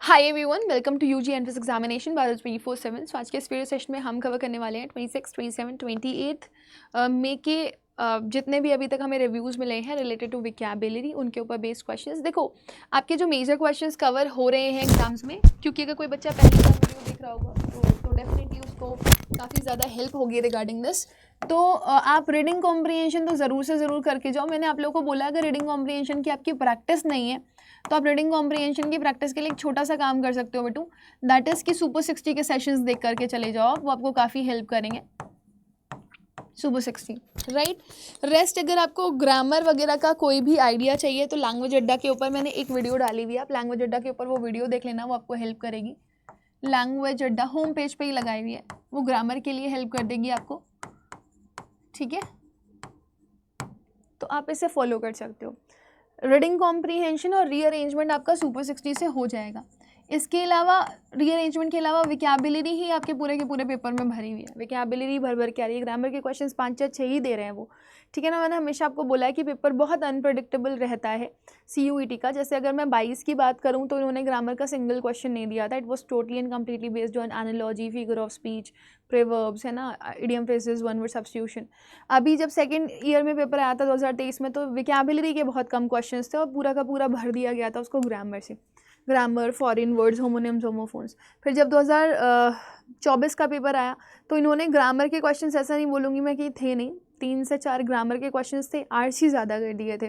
Hi everyone, welcome to UG entrance examination Bharat 24/7। So आज के इस वीडियो सेशन में हम कवर करने वाले हैं 26, 27, 28 मई के जितने भी अभी तक हमें रिव्यूज़ मिले हैं रिलेटेड टू विकैबुलरी, उनके ऊपर बेस्ड क्वेश्चंस। देखो, आपके जो मेजर क्वेश्चंस कवर हो रहे हैं एग्जाम्स में, क्योंकि अगर कोई बच्चा पहली बार वीडियो देख रहा होगा तो डेफिनेटली उसको काफ़ी ज़्यादा हेल्प होगी रिगार्डिंग दिस। तो आप रीडिंग कॉम्प्रिहेंशन तो ज़रूर से ज़रूर करके जाओ। मैंने आप लोगों को बोला अगर रीडिंग कॉम्प्रिहेंशन की आपकी प्रैक्टिस नहीं है तो आप रीडिंग कॉम्प्रिहेंशन की प्रैक्टिस के लिए एक छोटा सा काम कर सकते हो बेटू, दैट इज़ कि सुपर 60 के सेशंस देख करके चले जाओ, वो आपको काफ़ी हेल्प करेंगे। Super 60 right. रेस्ट अगर आपको ग्रामर वगैरह का कोई भी आइडिया चाहिए तो लैंग्वेज अड्डा के ऊपर मैंने एक वीडियो डाली हुई है, आप लैंग्वेज अड्डा के ऊपर वो वीडियो देख लेना, वो आपको हेल्प करेगी। लैंग्वेज अड्डा होम पेज पे ही लगाई हुई है, वो ग्रामर के लिए हेल्प कर देगी आपको, ठीक है। तो आप इसे फॉलो कर सकते हो। रीडिंग कॉम्प्रिहेंशन और रीअरेंजमेंट आपका सुपर 60 से हो जाएगा। इसके अलावा रीअरेंजमेंट के अलावा विकैबुलरी ही आपके पूरे के पूरे पेपर में भरी हुई है। विकैबुलरी भर भर के आ रही है। ग्रामर के क्वेश्चंस 5 या 6 ही दे रहे हैं वो, ठीक है ना। मैंने हमेशा आपको बोला है कि पेपर बहुत अनप्रडिक्टेबल रहता है CUET का। जैसे अगर मैं 22 की बात करूँ तो इन्होंने ग्रामर का सिंगल क्वेश्चन नहीं दिया था। It was totally and completely based on analogy, figure of speech, proverbs, है ना, idiom phrases, one word substitution. अभी जब सेकेंड ईयर में पेपर आया था 2023 में, तो विकैबुलरी के बहुत कम क्वेश्चन थे और पूरा का पूरा भर दिया गया था उसको ग्रामर से। Grammar, foreign words, homonyms, homophones. फिर जब 2024 का पेपर आया तो इन्होंने ग्रामर के क्वेश्चंस, ऐसा नहीं बोलूँगी मैं कि थे नहीं, 3 से 4 ग्रामर के क्वेश्चंस थे, RC ज़्यादा कर दिए थे,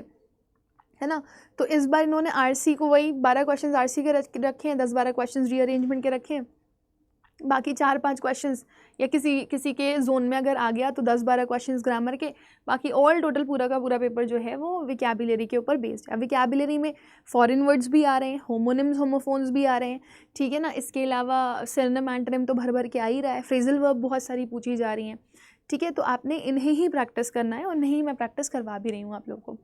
है ना। तो इस बार इन्होंने RC को वही 12 क्वेश्चंस RC के रखे हैं, 10-12 क्वेश्चंस रीअरेंजमेंट के रखे हैं, बाकी 4-5 क्वेश्चंस या किसी के जोन में अगर आ गया तो 10-12 क्वेश्चंस ग्रामर के। बाकी ऑल टोटल पूरा का पूरा पेपर जो है वो विकैबुलरी के ऊपर बेस्ड है। विकैबुलरी में फॉरेन वर्ड्स भी आ रहे हैं, होमोनिम्स, होमोफोन्स भी आ रहे हैं, ठीक है ना। इसके अलावा सिनोनिम, एंटोनिम तो भर भर के आ ही रहा है। फ्रेजल वर्ब बहुत सारी पूछी जा रही हैं, ठीक है। तो आपने इन्हें ही प्रैक्टिस करना है और इन्हें मैं प्रैक्टिस करवा भी रही हूँ आप लोगों को,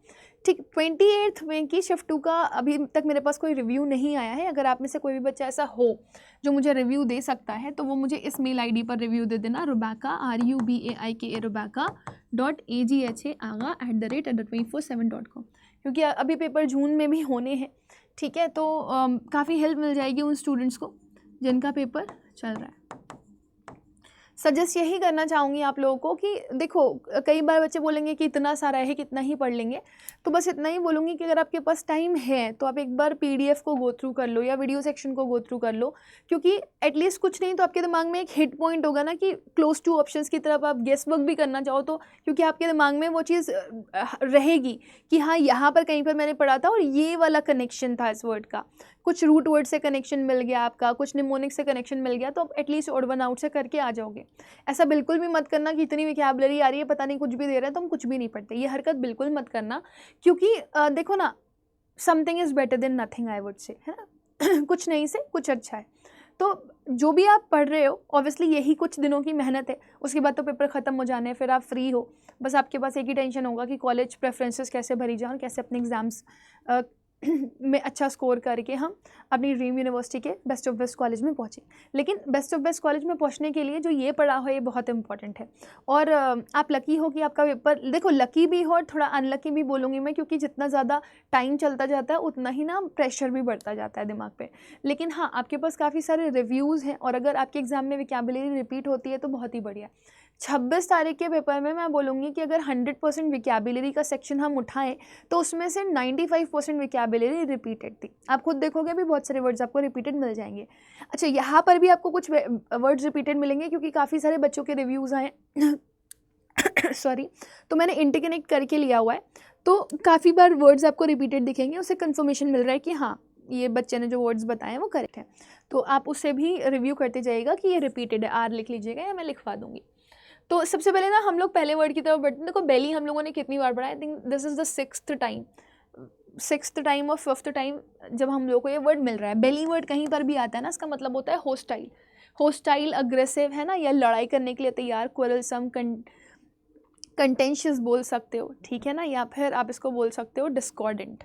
ठीक। 28 मई की शिफ्ट 2 का अभी तक मेरे पास कोई रिव्यू नहीं आया है। अगर आप में से कोई भी बच्चा ऐसा हो जो मुझे रिव्यू दे सकता है तो वो मुझे इस मेल ID पर रिव्यू दे देना, रुबैका RUBAIKA rubaika.agha@24/7.com, क्योंकि अभी पेपर जून में भी होने हैं, ठीक है। तो काफ़ी हेल्प मिल जाएगी उन स्टूडेंट्स को जिनका पेपर चल रहा है। सजेस्ट यही करना चाहूँगी आप लोगों को कि देखो, कई बार बच्चे बोलेंगे कि इतना सारा है, कितना ही पढ़ लेंगे, तो बस इतना ही बोलूँगी कि अगर आपके पास टाइम है तो आप एक बार PDF को गो थ्रू कर लो या वीडियो सेक्शन को गो थ्रू कर लो, क्योंकि एटलीस्ट कुछ नहीं तो आपके दिमाग में एक हिट पॉइंट होगा ना कि क्लोज टू ऑप्शंस की तरफ आप गेस वर्क भी करना चाहो तो, क्योंकि आपके दिमाग में वो चीज़ रहेगी कि हाँ यहाँ पर कहीं पर मैंने पढ़ा था और ये वाला कनेक्शन था इस वर्ड का, कुछ रूट वर्ड से कनेक्शन मिल गया आपका, कुछ निमोनिक से कनेक्शन मिल गया, तो आप एटलीस्ट ऑड वन आउट से करके आ जाओगे। ऐसा बिल्कुल भी मत करना कि इतनी विकैबुलरी आ रही है, पता नहीं कुछ भी दे रहे हैं तो हम कुछ भी नहीं पढ़ते। ये हरकत बिल्कुल मत करना, क्योंकि देखो ना, something is better than nothing, I would say, है ना। कुछ नहीं से कुछ अच्छा है। तो जो भी आप पढ़ रहे हो, ऑब्वियसली यही कुछ दिनों की मेहनत है, उसके बाद तो पेपर ख़त्म हो जाने हैं, फिर आप फ्री हो। बस आपके पास एक ही टेंशन होगा कि कॉलेज प्रेफरेंसेस कैसे भरी जाए और कैसे अपने एग्ज़ाम्स में अच्छा स्कोर करके हम अपनी ड्रीम यूनिवर्सिटी के बेस्ट ऑफ बेस्ट कॉलेज में पहुँचे। लेकिन बेस्ट ऑफ बेस्ट कॉलेज में पहुँचने के लिए जो ये पढ़ा हो ये बहुत इंपॉर्टेंट है। और आप लकी हो कि आपका पेपर, देखो लकी भी हो और थोड़ा अनलकी भी बोलूँगी मैं, क्योंकि जितना ज़्यादा टाइम चलता जाता है उतना ही ना प्रेशर भी बढ़ता जाता है दिमाग पे। लेकिन हाँ, आपके पास काफ़ी सारे रिव्यूज़ हैं और अगर आपके एग्ज़ाम में विकैबुलरी रिपीट होती है तो बहुत ही बढ़िया। 26 तारीख के पेपर में मैं बोलूँगी कि अगर 100% विकैबुलरी का सेक्शन हम उठाएं तो उसमें से 95% विकैबुलरी रिपीटेड थी। आप खुद देखोगे भी बहुत सारे वर्ड्स आपको रिपीटेड मिल जाएंगे। अच्छा, यहाँ पर भी आपको कुछ वर्ड्स रिपीटेड मिलेंगे क्योंकि काफ़ी सारे बच्चों के रिव्यूज़ आए सॉरी, तो मैंने इंटरकनेक्ट करके लिया हुआ है, तो काफ़ी बार वर्ड्स आपको रिपीटेड दिखेंगे, उससे कन्फर्मेशन मिल रहा है कि हाँ ये बच्चे ने जो वर्ड्स बताए हैं वो करेक्ट है। तो आप उससे भी रिव्यू करते जाइएगा कि ये रिपीटेड है, R लिख लीजिएगा या मैं लिखवा दूँगी। तो सबसे पहले ना हम लोग पहले वर्ड की तरफ बढ़ते हैं। देखो, बेली हम लोगों ने कितनी बार पढ़ा है, I think this is the 6th time और 5th टाइम जब हम लोग को ये वर्ड मिल रहा है। बेली वर्ड कहीं पर भी आता है ना, इसका मतलब होता है होस्टाइल, होस्टाइल, अग्रेसिव, है ना, या लड़ाई करने के लिए तैयार, क्वेरलसम, कंटेंशियस बोल सकते हो, ठीक है ना, या फिर आप इसको बोल सकते हो डिस्कॉर्डेंट,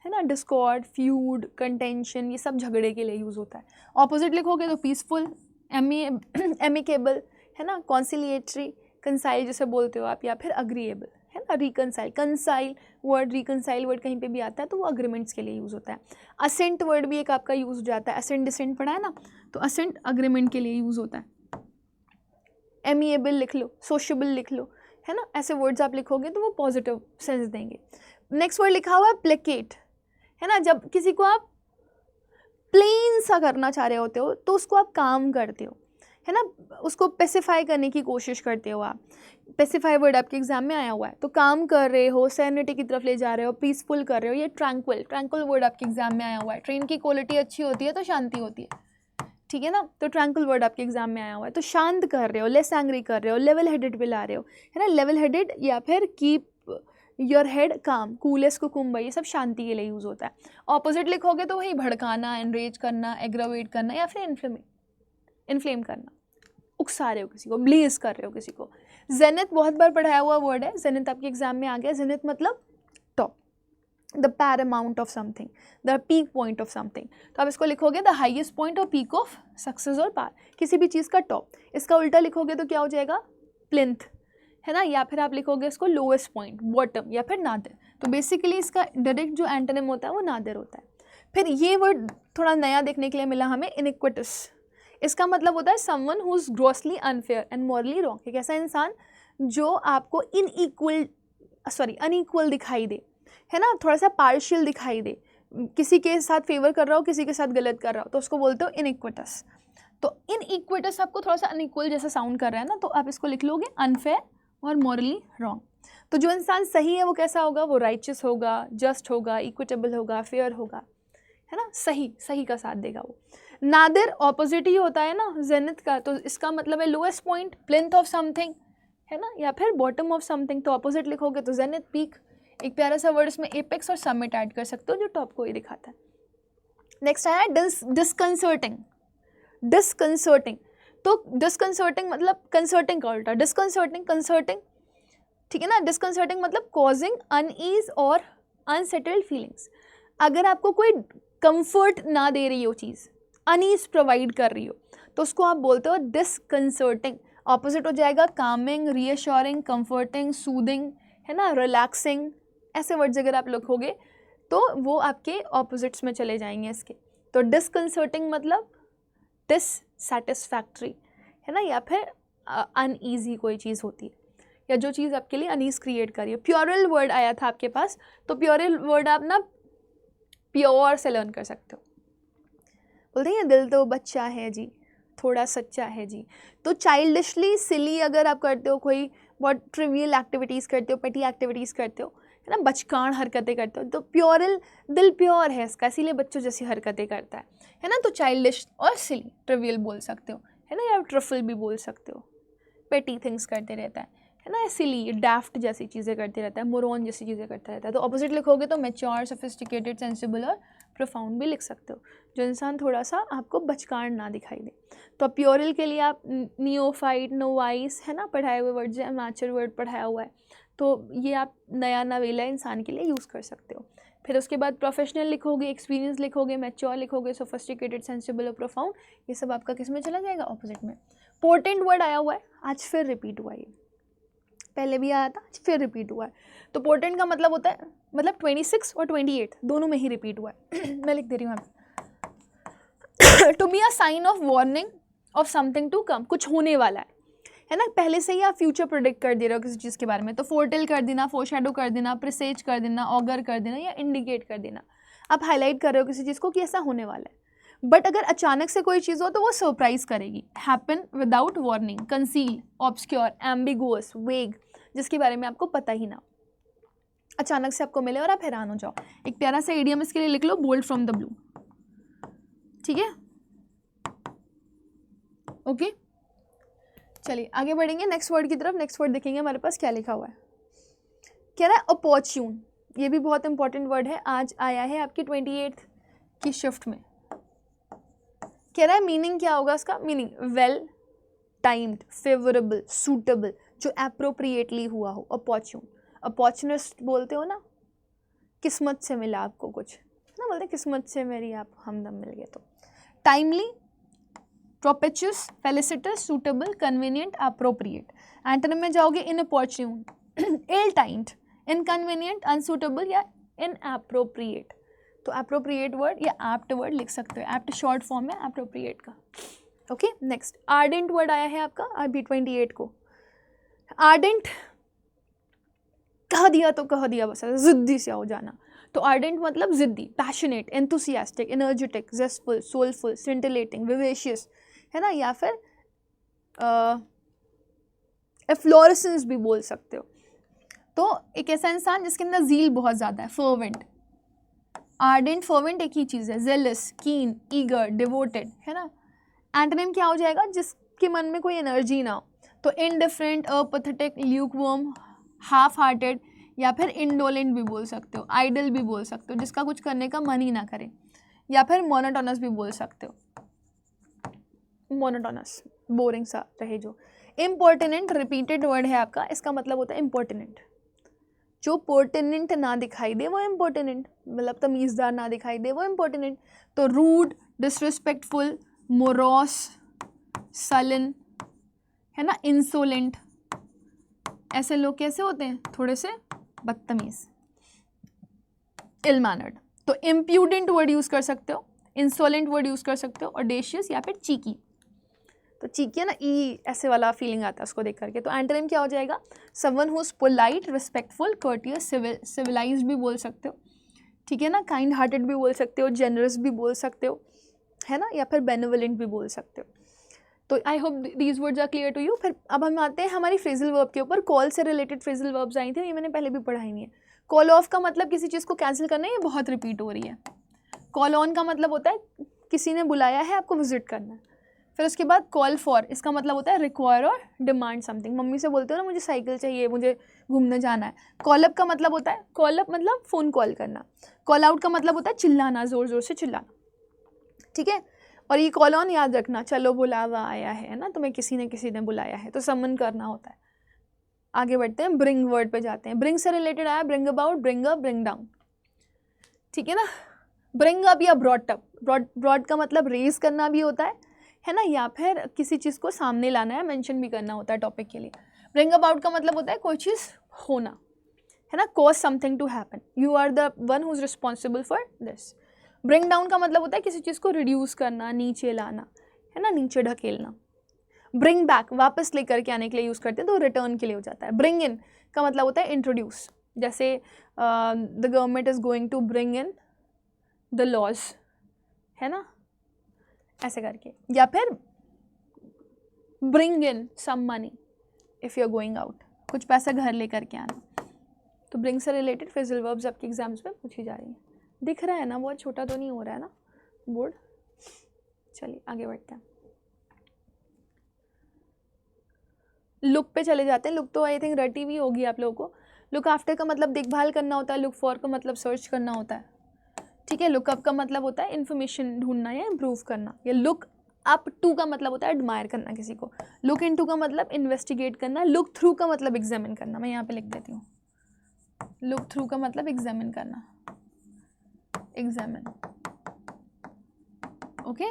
है ना। डिस्कॉर्ड, फ्यूड, कंटेंशन, ये सब झगड़े के लिए यूज़ होता है। ऑपोजिट लिखोगे तो पीसफुल, एमिकेबल, है ना, कॉन्सिलिएटरी, कंसाइल जिसे बोलते हो आप, या फिर अग्रीएबल, है ना। ना रिकनसाइल, कंसाइल वर्ड, रिकनसाइल वर्ड कहीं पे भी आता है तो वो अग्रीमेंट्स के लिए यूज़ होता है। असेंट वर्ड भी एक आपका यूज़ हो जाता है, असेंट डिसेंट पढ़ा है ना, तो असेंट अग्रीमेंट के लिए यूज़ होता है। एमिएबल लिख लो, सोशेबल लिख लो, है ना, ऐसे वर्ड्स आप लिखोगे तो वो पॉजिटिव सेंस देंगे। नेक्स्ट वर्ड लिखा हुआ है प्लेकेट, है ना, जब किसी को आप प्लेन सा करना चाह रहे होते हो तो उसको आप काम करते हो, है ना, उसको पेसिफाई करने की कोशिश करते हो आप। पेसिफाई वर्ड आपके एग्जाम में आया हुआ है, तो काम कर रहे हो, सेरेनिटी की तरफ ले जा रहे हो, पीसफुल कर रहे हो। ये ट्रैंक्विल, ट्रैंक्विल वर्ड आपके एग्जाम में आया हुआ है। ट्रेन की क्वालिटी अच्छी होती है तो शांति होती है, ठीक है ना, तो ट्रैंक्विल वर्ड आपके एग्जाम में आया हुआ है। तो शांत कर रहे हो, लेस एंग्री कर रहे हो, लेवल हेडेड पे ला रहे हो, है ना, लेवल हेडेड या फिर कीप योर हेड काम, कूलेस को कुम्बा, ये सब शांति के लिए यूज़ होता है। ऑपोजिट लिखोगे तो वही भड़काना, एनरेज करना, एग्रावेट करना या फिर इन्फ्लेम करना, उकसा रहे हो किसी को, ब्लेज कर रहे हो किसी को। जेनिथ बहुत बार पढ़ाया हुआ वर्ड है, जेनिथ आपके एग्जाम में आ गया। जेनिथ मतलब top, the Paramount of something, the peak point of something. तो आप इसको लिखोगे द हाईएस्ट पॉइंट और पीक ऑफ सक्सेस और पार, किसी भी चीज़ का टॉप। इसका उल्टा लिखोगे तो क्या हो जाएगा, प्लिंथ, है ना, या फिर आप लिखोगे इसको लोएस्ट पॉइंट, बॉटम, या फिर नादिर। तो बेसिकली इसका डायरेक्ट जो एंटोनिम होता है वो नादिर होता है। फिर ये वर्ड थोड़ा नया देखने के लिए मिला हमें, इनइक्विटस। इसका मतलब होता है someone who is grossly unfair and morally wrong. एक ऐसा इंसान जो आपको अनइक्वल दिखाई दे, है ना, थोड़ा सा पार्शियल दिखाई दे, किसी के साथ फेवर कर रहा हो, किसी के साथ गलत कर रहा हो, तो उसको बोलते हो इनइक्विटस। तो इनइक्विटस आपको थोड़ा सा अनइक्वल जैसा साउंड कर रहा है ना, तो आप इसको लिख लोगे अनफेयर और मॉरली रॉन्ग। तो जो इंसान सही है वो कैसा होगा, वो राइचियस होगा, जस्ट होगा, इक्विटेबल होगा, फेयर होगा, है ना, सही का साथ देगा वो। नादिर ऑपोजिट ही होता है ना जेनिथ का, तो इसका मतलब है lowest point, plinth of something, है ना, या फिर बॉटम ऑफ समथिंग। तो ऑपोजिट लिखोगे तो जेनिथ, पीक। एक प्यारा सा वर्ड इसमें एपेक्स और समिट ऐड कर सकते हो जो टॉप को ही दिखाता है। नेक्स्ट आया डिस्कंसर्टिंग। डिस्कंसर्टिंग, तो डिस्कंसर्टिंग मतलब कंसर्टिंग का उल्टा, डिस्कंसर्टिंग, कंसर्टिंग, ठीक है ना। डिस्कंसर्टिंग मतलब कॉजिंग अनईज और अनसेटल्ड फीलिंग्स। अगर आपको कोई कंफर्ट ना दे रही हो चीज़, अनईज प्रोवाइड कर रही हो, तो उसको आप बोलते हो डिस्कंसर्टिंग। ऑपोजिट हो जाएगा कामिंग, रीअश्योरिंग, कंफर्टिंग, सूदिंग, है ना, रिलैक्सिंग। ऐसे वर्ड्स अगर आप लिखोगे तो वो आपके ऑपोजिट्स में चले जाएंगे इसके। तो डिस्कंसर्टिंग मतलब डिससैटिस्फैक्ट्री, है ना, या फिर अनईजी कोई चीज़ होती है, या जो चीज़ आपके लिए अनईज क्रिएट कर रही है। प्योरल वर्ड आया था आपके पास, तो प्योरल वर्ड आप ना प्योर से लर्न कर सकते हो। बोलते हैं दिल तो बच्चा है जी, थोड़ा सच्चा है जी। तो चाइल्डिशली सिली अगर आप करते हो, कोई बहुत ट्रिवियल एक्टिविटीज़ करते हो, पेटी एक्टिविटीज़ करते हो, है ना, बचकान हरकतें करते हो, तो प्योरल, दिल प्योर है इसका, इसीलिए बच्चों जैसी हरकतें करता है ना। तो चाइल्डिश और सिली ट्रिवियल बोल सकते हो, है ना, या ट्रफल भी बोल सकते हो, पेटी थिंग्स करते रहता है ना, सिली, डैफ्ट जैसी चीज़ें करते रहता है, मोरॉन जैसी चीज़ें करता रहता है। तो ऑपोजिट लिखोगे तो मैच्योर, सोफिस्टिकेटेड, सेंसिबल और प्रोफाउंड भी लिख सकते हो, जो इंसान थोड़ा सा आपको बचकान ना दिखाई दे। तो प्योरल के लिए आप नियोफाइट, नोवाइस, है ना, पढ़ाए हुए वर्ड है, मैचर वर्ड पढ़ाया हुआ है, तो ये आप नया नवेला इंसान के लिए यूज़ कर सकते हो। फिर उसके बाद प्रोफेशनल लिखोगे, एक्सपीरियंस लिखोगे, मैच्योर लिखोगे, सोफिस्टिकेटेड, सेंसिबल और प्रोफाउंड, ये सब आपका किस में चला जाएगा, ऑपोजिट में। पोर्टेंट वर्ड आया हुआ है, आज फिर रिपीट हुआ है, पहले भी आया था, आज फिर रिपीट हुआ है। तो पोर्टेंट का मतलब होता है, मतलब 26 और 28 दोनों में ही रिपीट हुआ है। मैं लिख दे रही हूँ to be a sign of warning of something to come, कुछ होने वाला है ना, पहले से ही आप फ्यूचर प्रोडिक्ट कर दे रहे हो किसी चीज़ के बारे में। तो फोरटेल कर देना, फोरशैडो कर देना, प्रिसेज कर देना, ऑगर कर देना, या इंडिकेट कर देना। आप हाईलाइट कर रहे हो किसी चीज़ को कि ऐसा होने वाला है। बट अगर अचानक से कोई चीज़ हो तो वो सरप्राइज करेगी। Happen without warning, conceal, obscure, ambiguous, वेग, जिसके बारे में आपको पता ही ना, अचानक से आपको मिले और आप हैरान हो जाओ। एक प्यारा सा इडियम इसके लिए लिख लो, बोल्ड फ्रॉम द ब्लू, ठीक है, ओके। चलिए आगे बढ़ेंगे नेक्स्ट वर्ड की तरफ। नेक्स्ट वर्ड देखेंगे हमारे पास क्या लिखा हुआ है। कह रहा है अपॉर्च्यून, ये भी बहुत इंपॉर्टेंट वर्ड है, आज आया है आपकी 28th की शिफ्ट में। कह रहा है मीनिंग क्या होगा इसका, meaning well timed, favourable, suitable, जो एप्रोप्रिएटली हुआ हो। अपॉर्च्यून, अपॉर्चुनिस्ट बोलते हो ना, किस्मत से मिला आपको कुछ ना, बोलते किस्मत से मेरी आप हमदम मिल गए। तो timely, propitious, felicitous, suitable, convenient, appropriate. Antonym में जाओगे inopportune, ill timed, inconvenient, unsuitable या इनएप्रोप्रिएट। तो एप्रोप्रिएट वर्ड या एप्ट वर्ड लिख सकते हो, एप्ट शॉर्ट फॉर्म है एप्रोप्रिएट का। ओके नेक्स्ट आर्डेंट वर्ड आया है आपका अभी 28 को। आर्डेंट कह दिया तो कह दिया, बस जिद्दी से हो जाना। तो आर्डेंट मतलब जिद्दी, passionate, enthusiastic, energetic, zestful, soulful, scintillating, vivacious, है ना, या फिर एफ्लोरेसेंस भी बोल सकते हो। तो एक ऐसा इंसान जिसके अंदर जील बहुत ज़्यादा है, फर्वेंट। आर्डेंट फर्वेंट एक ही चीज़ है, जेलस, कीन, ईगर, डिवोटेड, है ना। एंटोनिम क्या हो जाएगा, जिसके मन में कोई एनर्जी ना हो। तो indifferent, apathetic, lukewarm, half hearted, या फिर इंडोलेंट भी बोल सकते हो, आइडल भी बोल सकते हो, जिसका कुछ करने का मन ही ना करे, या फिर मोनोटोनस भी बोल सकते हो, मोनोटोनस, बोरिंग सा रहे जो। इम्पोर्टेनेंट रिपीटेड वर्ड है आपका, इसका मतलब होता है इम्पोर्टेनेंट। जो पोर्टेनेंट ना दिखाई दे वो इम्पोर्टेनेंट, मतलब तमीज़दार ना दिखाई दे वो इम्पोर्टेनेंट। तो रूड, डिसरिस्पेक्टफुल, मोरॉस, सलन, है ना, इंसोलेंट, ऐसे लोग कैसे होते हैं, थोड़े से बदतमीज़, इल मैनर्ड। तो इम्प्यूडेंट वर्ड यूज़ कर सकते हो, इंसोलेंट वर्ड यूज़ कर सकते हो, ऑडेशियस या फिर चीकी। तो चीकी है ना, ई ऐसे वाला फीलिंग आता है उसको देख करके। तो एंटोनिम क्या हो जाएगा, someone who is polite, respectful, courteous, civilised भी बोल सकते हो, ठीक है ना, काइंड हार्टेड भी बोल सकते हो, जेनरस भी बोल सकते हो, है ना, या फिर बेनेवलेंट भी बोल सकते हो। तो I hope these words are clear to you. फिर अब हम आते हैं हमारी फ्रेजल वर्ब के ऊपर। कॉल से रिलेटेड फ्रेजल वर्ब्स आई थी, ये मैंने पहले भी पढ़ाई नहीं है। कॉल ऑफ का मतलब किसी चीज़ को कैंसिल करना है, ये बहुत रिपीट हो रही है। कॉल ऑन का मतलब होता है किसी ने बुलाया है, आपको विजिट करना है। फिर उसके बाद कॉल फॉर, इसका मतलब होता है रिक्वायर और डिमांड समथिंग। मम्मी से बोलते हो ना मुझे साइकिल चाहिए, मुझे घूमने जाना है। कॉल अप का मतलब होता है, कॉल अप मतलब फ़ोन कॉल करना। कॉल आउट का मतलब होता है चिल्लाना, ज़ोर ज़ोर से चिल्लाना, ठीक है। और ये कॉल ऑन याद रखना, चलो बुलावा आया है ना, तुम्हें किसी ने बुलाया है, तो समन करना होता है। आगे बढ़ते हैं, ब्रिंग वर्ड पे जाते हैं। ब्रिंग से रिलेटेड आया, bring about, bring up, bring down, ठीक है ना। ब्रिंग अप या ब्रॉट अप, ब्रॉड का मतलब रेज करना भी होता है ना, या फिर किसी चीज़ को सामने लाना है, मेंशन भी करना होता है टॉपिक के लिए। ब्रिंग अबाउट का मतलब होता है कोई चीज़ होना, है ना, cause something to happen, you are the one who is responsible for this. Bring down का मतलब होता है किसी चीज़ को रिड्यूस करना, नीचे लाना, है ना, नीचे ढकेलना। ब्रिंग बैक, वापस लेकर के आने के लिए यूज़ करते हैं, तो रिटर्न के लिए हो जाता है। ब्रिंग इन का मतलब होता है इंट्रोड्यूस, जैसे the government is going to bring in the laws, है ना, ऐसे करके। या फिर bring in some money if you are going out, कुछ पैसा घर लेकर के आना। तो ब्रिंग से रिलेटेड फ्रेजल वर्ब्स आपके एग्जाम्स में पूछी जा रही हैं। दिख रहा है ना, बहुत छोटा तो नहीं हो रहा है ना बोर्ड। चलिए आगे बढ़ते हैं। लुक पे चले जाते हैं। लुक तो आई थिंक रटी हुई होगी आप लोगों को। लुक आफ्टर का मतलब देखभाल करना होता है, लुक फॉर का मतलब सर्च करना होता है, ठीक है। लुकअप का मतलब होता है इन्फॉर्मेशन ढूंढना या इम्प्रूव करना। या लुक अप टू का मतलब होता है एडमायर करना किसी को। लुक इनटू का मतलब इन्वेस्टिगेट करना। लुक थ्रू का मतलब एग्जामिन करना। मैं यहाँ पे लिख देती हूँ, लुक थ्रू का मतलब एग्जामिन करना, examine, okay.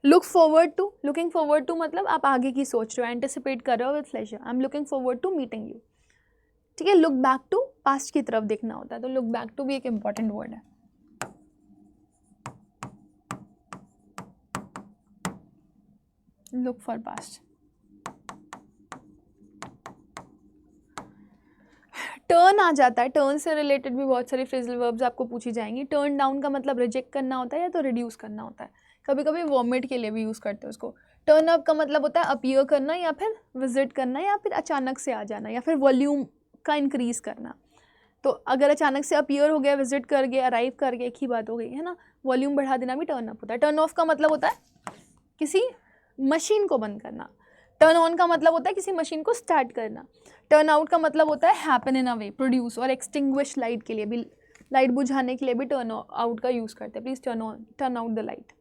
Look forward to, looking forward to मतलब आप आगे की सोच रहे हो, एंटिसिपेट कर रहे हो with pleasure. I am looking forward to meeting you, ठीक है। लुक बैक टू, पास्ट की तरफ देखना होता है, तो लुक बैक टू भी एक इंपॉर्टेंट वर्ड है। Look for past. टर्न आ जाता है, टर्न से रिलेटेड भी बहुत सारी फ्रेजल वर्ब्स आपको पूछी जाएंगी। टर्न डाउन का मतलब रिजेक्ट करना होता है या तो रिड्यूस करना होता है। कभी कभी वॉमिट के लिए भी यूज़ करते हैं उसको। टर्न अप का मतलब होता है अपीयर करना या फिर विजिट करना या फिर अचानक से आ जाना या फिर वॉल्यूम का इंक्रीज़ करना। तो अगर अचानक से अपीयर हो गया, विजिट कर गया, अराइव कर गया, एक ही बात हो गई, है ना। वॉल्यूम बढ़ा देना भी टर्न अप होता है। टर्न ऑफ का मतलब होता है किसी मशीन को बंद करना। टर्न ऑन का मतलब होता है किसी मशीन को स्टार्ट करना। टर्न आउट का मतलब होता है happen in a way, produce. और एक्सटिंग्विश लाइट के लिए भी, लाइट बुझाने के लिए भी टर्न आउट का यूज़ करते हैं। Please turn out the light.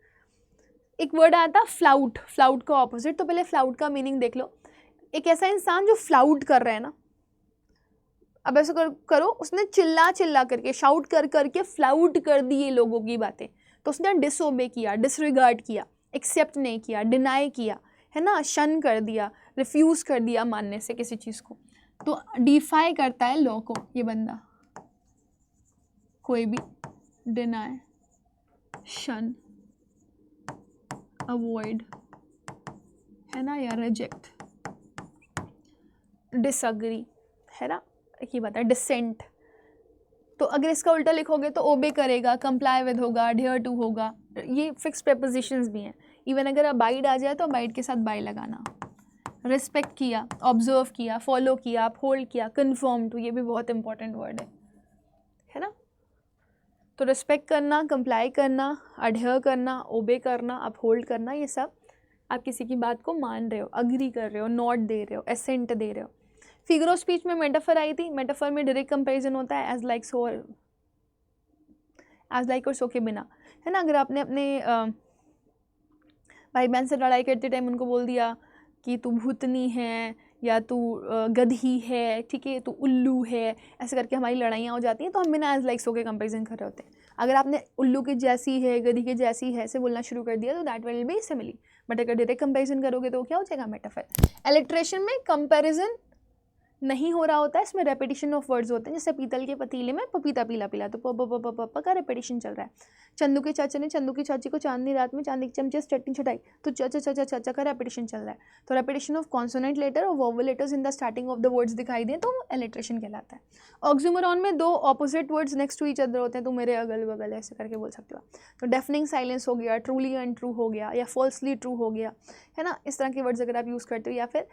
एक वर्ड आया था फ्लाउट, फ्लाउट का ऑपोजिट। तो पहले फ्लाउट का मीनिंग देख लो। एक ऐसा इंसान जो फ्लाउट कर रहा है ना, अब ऐसा करो, उसने चिल्ला चिल्ला करके, शाउट कर करके फ्लाउट कर दिए लोगों की बातें, तो उसने डिसओबे किया, डिसरिगार्ड किया, एक्सेप्ट नहीं किया, डिनाई किया, है ना, शन कर दिया, रिफ्यूज़ कर दिया मानने से किसी चीज़ को, तो डिफाई करता है लॉ को ये बंदा, कोई भी डिनाई, शन, अवॉइड, है ना, या रिजेक्ट, डिसअग्री, है ना, ये बात है, डिसेंट। तो अगर इसका उल्टा लिखोगे तो ओबे करेगा, कंप्लाई विद होगा, अडहियर टू होगा, ये फिक्स प्रेपोजिशंस भी हैं। इवन अगर अबाइड आ जाए तो अबाइड के साथ बाय लगाना। रिस्पेक्ट किया, ऑब्जर्व किया, फॉलो किया, अपहोल्ड किया, कन्फर्म टू, ये भी बहुत इंपॉर्टेंट वर्ड है ना। तो रिस्पेक्ट करना, कंप्लाई करना, अडहियर करना, ओबे करना, अपहोल्ड करना, ये सब आप किसी की बात को मान रहे हो, अग्री कर रहे हो, नॉट दे रहे हो, एसेंट दे रहे हो। फिगर ऑफ स्पीच में मेटाफर आई थी। मेटाफर में डायरेक्ट कंपैरिजन होता है as like so, as like और सो के बिना, है ना। अगर आपने अपने भाई बहन से लड़ाई करते टाइम उनको बोल दिया कि तू भूतनी है या तू गधी है, ठीक है, तू उल्लू है, ऐसे करके हमारी लड़ाइयाँ हो जाती हैं, तो हम बिना एज लाइक सो के कंपैरिजन कर रहे होते हैं। अगर आपने उल्लू के जैसी है, गधी के जैसी है ऐसे बोलना शुरू कर दिया तो that will be simile. But अगर डायरेक्ट कंपैरिजन करोगे तो क्या हो जाएगा, मेटाफर। इलेक्ट्रेशन में कंपैरिजन नहीं हो रहा होता है, इसमें रेपिटेशन ऑफ वर्ड्स होते हैं। जैसे पीतल के पतीले में पपीता पीला पीला, तो प का रेपिटेशन चल रहा है। चंदू के चाचा ने चंदू की चाची को चांदनी रात में चांदी के चमचे से चटनी छटाई, तो चाचा चाचा चाचा का रेपिटेशन चल रहा है। तो रेपिटेशन ऑफ कॉन्सोनेंट लेटर और vowel letters in the starting of the words दिखाई दें तो एलिट्रेशन कहलाता है। ऑक्सीमोरॉन में दो opposite words next to each other होते हैं, तो मेरे अगल बगल ऐसे करके बोल सकते हो। तो डेफनिंग साइलेंस हो गया, ट्रूली अनट्रू हो गया, या फॉल्सली ट्रू हो गया, है ना। इस तरह के वर्ड्स अगर आप यूज़ करते हो, या फिर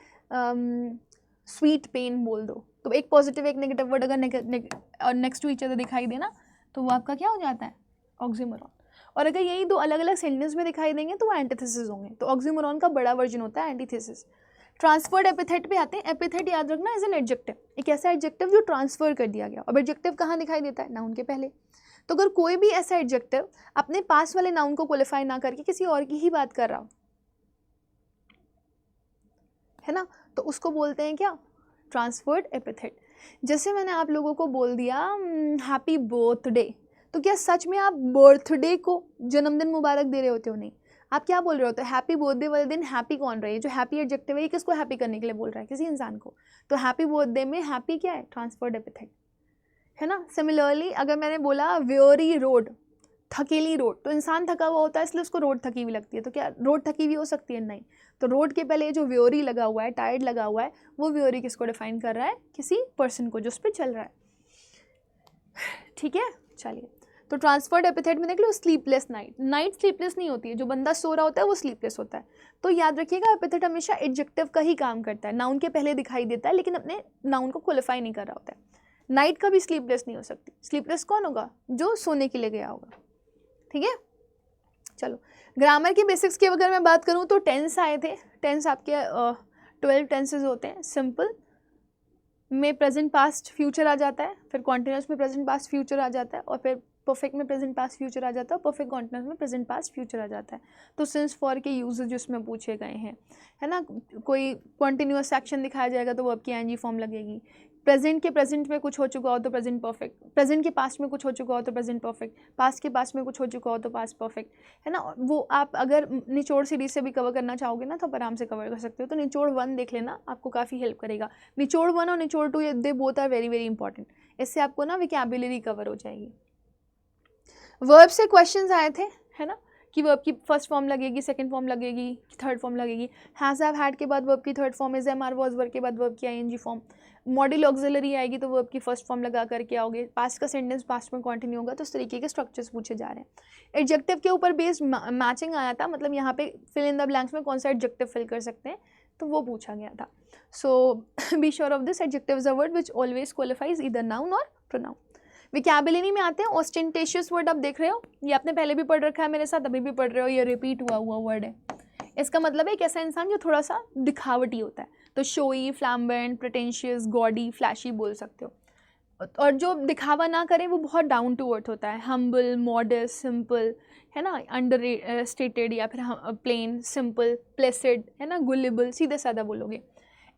स्वीट पेन बोल दो, तो एक पॉजिटिव एक नेगेटिव वर्ड अगर नेक्स्ट टू ईच अदर दिखाई देना तो वो आपका क्या हो जाता है, ऑक्सीमोरॉन। और अगर यही दो अलग अलग सेंटेंस में दिखाई देंगे तो वो एंटीथेसिस होंगे। तो ऑक्सीमोरॉन का बड़ा वर्जन होता है एंटीथेसिस। ट्रांसफर्ड एपिथेट पे आते हैं। एपिथेट याद रखना एज एन एडजेक्टिव, एक ऐसा एडजेक्टिव जो ट्रांसफर कर दिया गया। अब एडजेक्टिव कहाँ दिखाई देता है, नाउन के पहले। तो अगर कोई भी ऐसा एडजेक्टिव अपने पास वाले नाउन को क्वालिफाई ना करके किसी और की ही बात कर रहा हो, है ना, तो उसको बोलते हैं क्या, ट्रांसफर्ड एपिथेट। जैसे मैंने आप लोगों को बोल दिया हैप्पी बर्थडे, तो क्या सच में आप बर्थडे को जन्मदिन मुबारक दे रहे होते हो, नहीं। आप क्या बोल रहे होते हो, हैप्पी बर्थडे वाले दिन हैप्पी कौन रहा है, जो हैप्पी एडजेक्टिव है ये किसको हैप्पी करने के लिए बोल रहा है, किसी इंसान को। तो हैप्पी बर्थडे में हैप्पी क्या है, ट्रांसफर्ड एपिथेट, है ना। सिमिलरली अगर मैंने बोला वेरी रोड, थकेली रोड, तो इंसान थका हुआ होता है इसलिए उसको रोड थकी हुई लगती है, तो क्या रोड थकी हुई हो सकती है, नहीं। तो रोड के पहले जो व्योरी लगा हुआ है, टायर्ड लगा हुआ है, वो व्योरी किसको डिफाइन कर रहा है, किसी पर्सन को जो उस पर चल रहा है, ठीक है। चलिए, तो ट्रांसफर्ड एपिथेट में देख लो, स्लीपलेस नाइट, नाइट स्लीपलेस नहीं होती है, जो बंदा सो रहा होता है वो स्लीपलेस होता है। तो याद रखिएगा एपिथेट हमेशा एडजेक्टिव का ही काम करता है, नाउन के पहले दिखाई देता है लेकिन अपने नाउन को क्वालिफाई नहीं कर रहा होता है। नाइट कभी स्लीपलेस नहीं हो सकती। स्लीपलेस कौन होगा, जो सोने के लिए गया होगा, ठीक है। चलो, ग्रामर की बेसिक्स की अगर मैं बात करूँ तो टेंस आए थे। टेंस आपके 12 टेंसेज होते हैं। सिंपल में प्रेजेंट पास्ट फ्यूचर आ जाता है, फिर कॉन्टिन्यूस में प्रेजेंट पास्ट फ्यूचर आ जाता है, और फिर परफेक्ट में प्रेजेंट पास्ट फ्यूचर आ जाता है, और परफेक्ट कॉन्टिन्यूस में प्रेजेंट पास्ट फ्यूचर आ जाता है। तो सिंस फॉर के यूजेज जिसमें पूछे गए हैं, है ना। कोई कॉन्टिन्यूस एक्शन दिखाया जाएगा तो वो आपकी एनजी फॉर्म लगेगी। प्रेजेंट के प्रेजेंट में कुछ हो चुका हो तो प्रेजेंट परफेक्ट, प्रेजेंट के पास्ट में कुछ हो चुका हो तो प्रेजेंट परफेक्ट, पास्ट के पास्ट में कुछ हो चुका हो तो पास्ट परफेक्ट, है ना। वो आप अगर निचोड़ सीरीज से भी कवर करना चाहोगे ना तो आप आराम से कवर कर सकते हो। तो निचोड़ 1 देख लेना, आपको काफ़ी हेल्प करेगा। निचोड़ 1 और निचोड़ 2 दे both are very very important. इससे आपको ना वोकैबुलरी कवर हो जाएगी। वर्ब से क्वेश्चंस आए थे, है ना, कि वर्ब की फर्स्ट फॉर्म लगेगी, सेकंड फॉर्म लगेगी, थर्ड फॉर्म लगेगी। हैज़ हैव हैड के बाद वर्ब की third form, is am are was verb के बाद वर्ब की आईएनजी फॉर्म। मॉड्यूल ऑक्सिलरी आएगी तो वर्ब की फर्स्ट फॉर्म लगा करके आओगे। पास्ट का सेंटेंस पास्ट में कंटिन्यू होगा। तो इस तरीके के स्ट्रक्चर्स पूछे जा रहे हैं। एडजेक्टिव के ऊपर बेस्ड मैचिंग आया था, मतलब यहाँ पे फिल इन द ब्लैंक्स में कौन सा एडजेक्टिव फिल कर सकते हैं, तो वो पूछा गया था। So be sure of this, adjective is a word which always qualifies either noun or pronoun. Vocabulary में आते हैं। ऑस्टेंटेशियस वर्ड आप देख रहे हो, ये आपने पहले भी पढ़ रखा है मेरे साथ, अभी भी पढ़ रहे हो, ये रिपीट हुआ वर्ड है। इसका मतलब है एक ऐसा इंसान जो थोड़ा सा दिखावटी होता है। तो शोई, फ्लैम्बेंट, प्रिटेंशियस, गॉडी, फ्लैशी बोल सकते हो। और जो दिखावा ना करे वो बहुत डाउन टू अर्थ होता है। हम्बल, मॉडेस्ट, सिंपल, है ना, अंडर स्टेटेड, या फिर प्लेन, सिंपल, प्लेसिड, है ना, गुलेबल, सीधे साधा बोलोगे।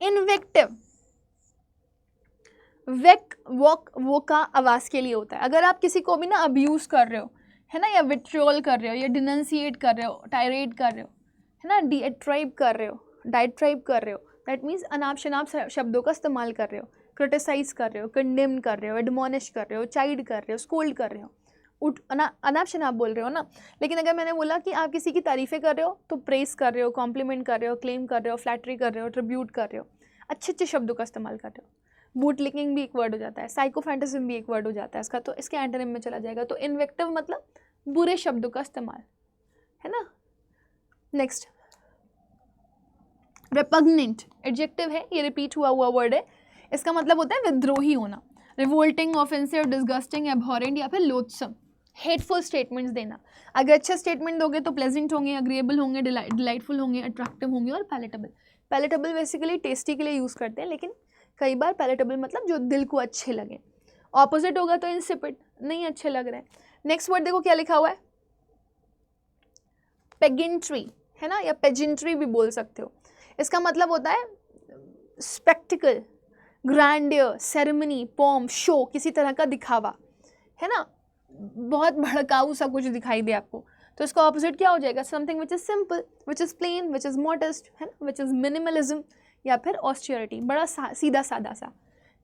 इन्वेक्टिव, वेक, वॉक, वो का आवाज़ के लिए होता है। अगर आप किसी को भी ना अब्यूज़ कर रहे हो, है ना, या विट्रियोल कर रहे हो, या डिनंसिएट कर रहे हो, टायरेट कर रहे हो, है ना, डाइट्राइब कर रहे हो, दैट मीन्स अनाप शनाप शब्दों का इस्तेमाल कर रहे हो, क्रिटिसाइज कर रहे हो, कंडेम कर रहे हो, एडमोनिश कर रहे हो, चाइड कर रहे हो, स्कोल्ड कर रहे हो, अनाप शनाप बोल रहे हो ना। लेकिन अगर मैंने बोला कि आप किसी की तारीफ़ें कर रहे हो तो प्रेस कर रहे हो, कॉम्प्लीमेंट कर रहे हो, क्लेम कर रहे हो, फ्लैटरी कर रहे हो, ट्रिब्यूट कर रहे हो, अच्छे अच्छे शब्दों का इस्तेमाल कर रहे हो। बूट लिकिंग भी एक वर्ड हो जाता है, साइकोफैंटिज्म भी एक वर्ड हो जाता है इसका, तो इसके एंटोनिम में चला जाएगा। तो इन्वेक्टिव मतलब बुरे शब्दों का इस्तेमाल, है ना। नेक्स्ट रिपग्नेंट एडजेक्टिव है, ये रिपीट हुआ वर्ड है, इसका मतलब होता है विद्रोही होना, रिवोल्टिंग, ऑफेंसिव, डिस्गस्टिंग, एबहॉरेंट या फिर लोथसम, हेटफुल स्टेटमेंट्स देना। अगर अच्छे स्टेटमेंट दोगे तो प्लेजेंट होंगे, अग्रीएबल होंगे, डिलाइटफुल होंगे, अट्रैक्टिव होंगे और पैलेटेबल। पैलेटेबल बेसिकली टेस्टी के लिए यूज़ करते हैं, लेकिन कई बार पैलेटेबल मतलब जो दिल को अच्छे लगे। ऑपोजिट होगा तो इंसिपिड, नहीं अच्छे लग रहे हैं। नेक्स्ट वर्ड देखो क्या लिखा हुआ है, पेजेंट्री, है ना, या पेजेंट्री भी बोल सकते हो। इसका मतलब होता है स्पेक्टिकल, ग्रैंडियर, सेरेमनी, पॉम, शो, किसी तरह का दिखावा, है ना, बहुत भड़काऊ सा कुछ दिखाई दे आपको, तो इसका ऑपोजिट क्या हो जाएगा, something which is simple, which is plain, which is modest, है ना, विच इज़ मिनिमलिज्म या फिर ऑस्टियरिटी, बड़ा सीधा सादा सा।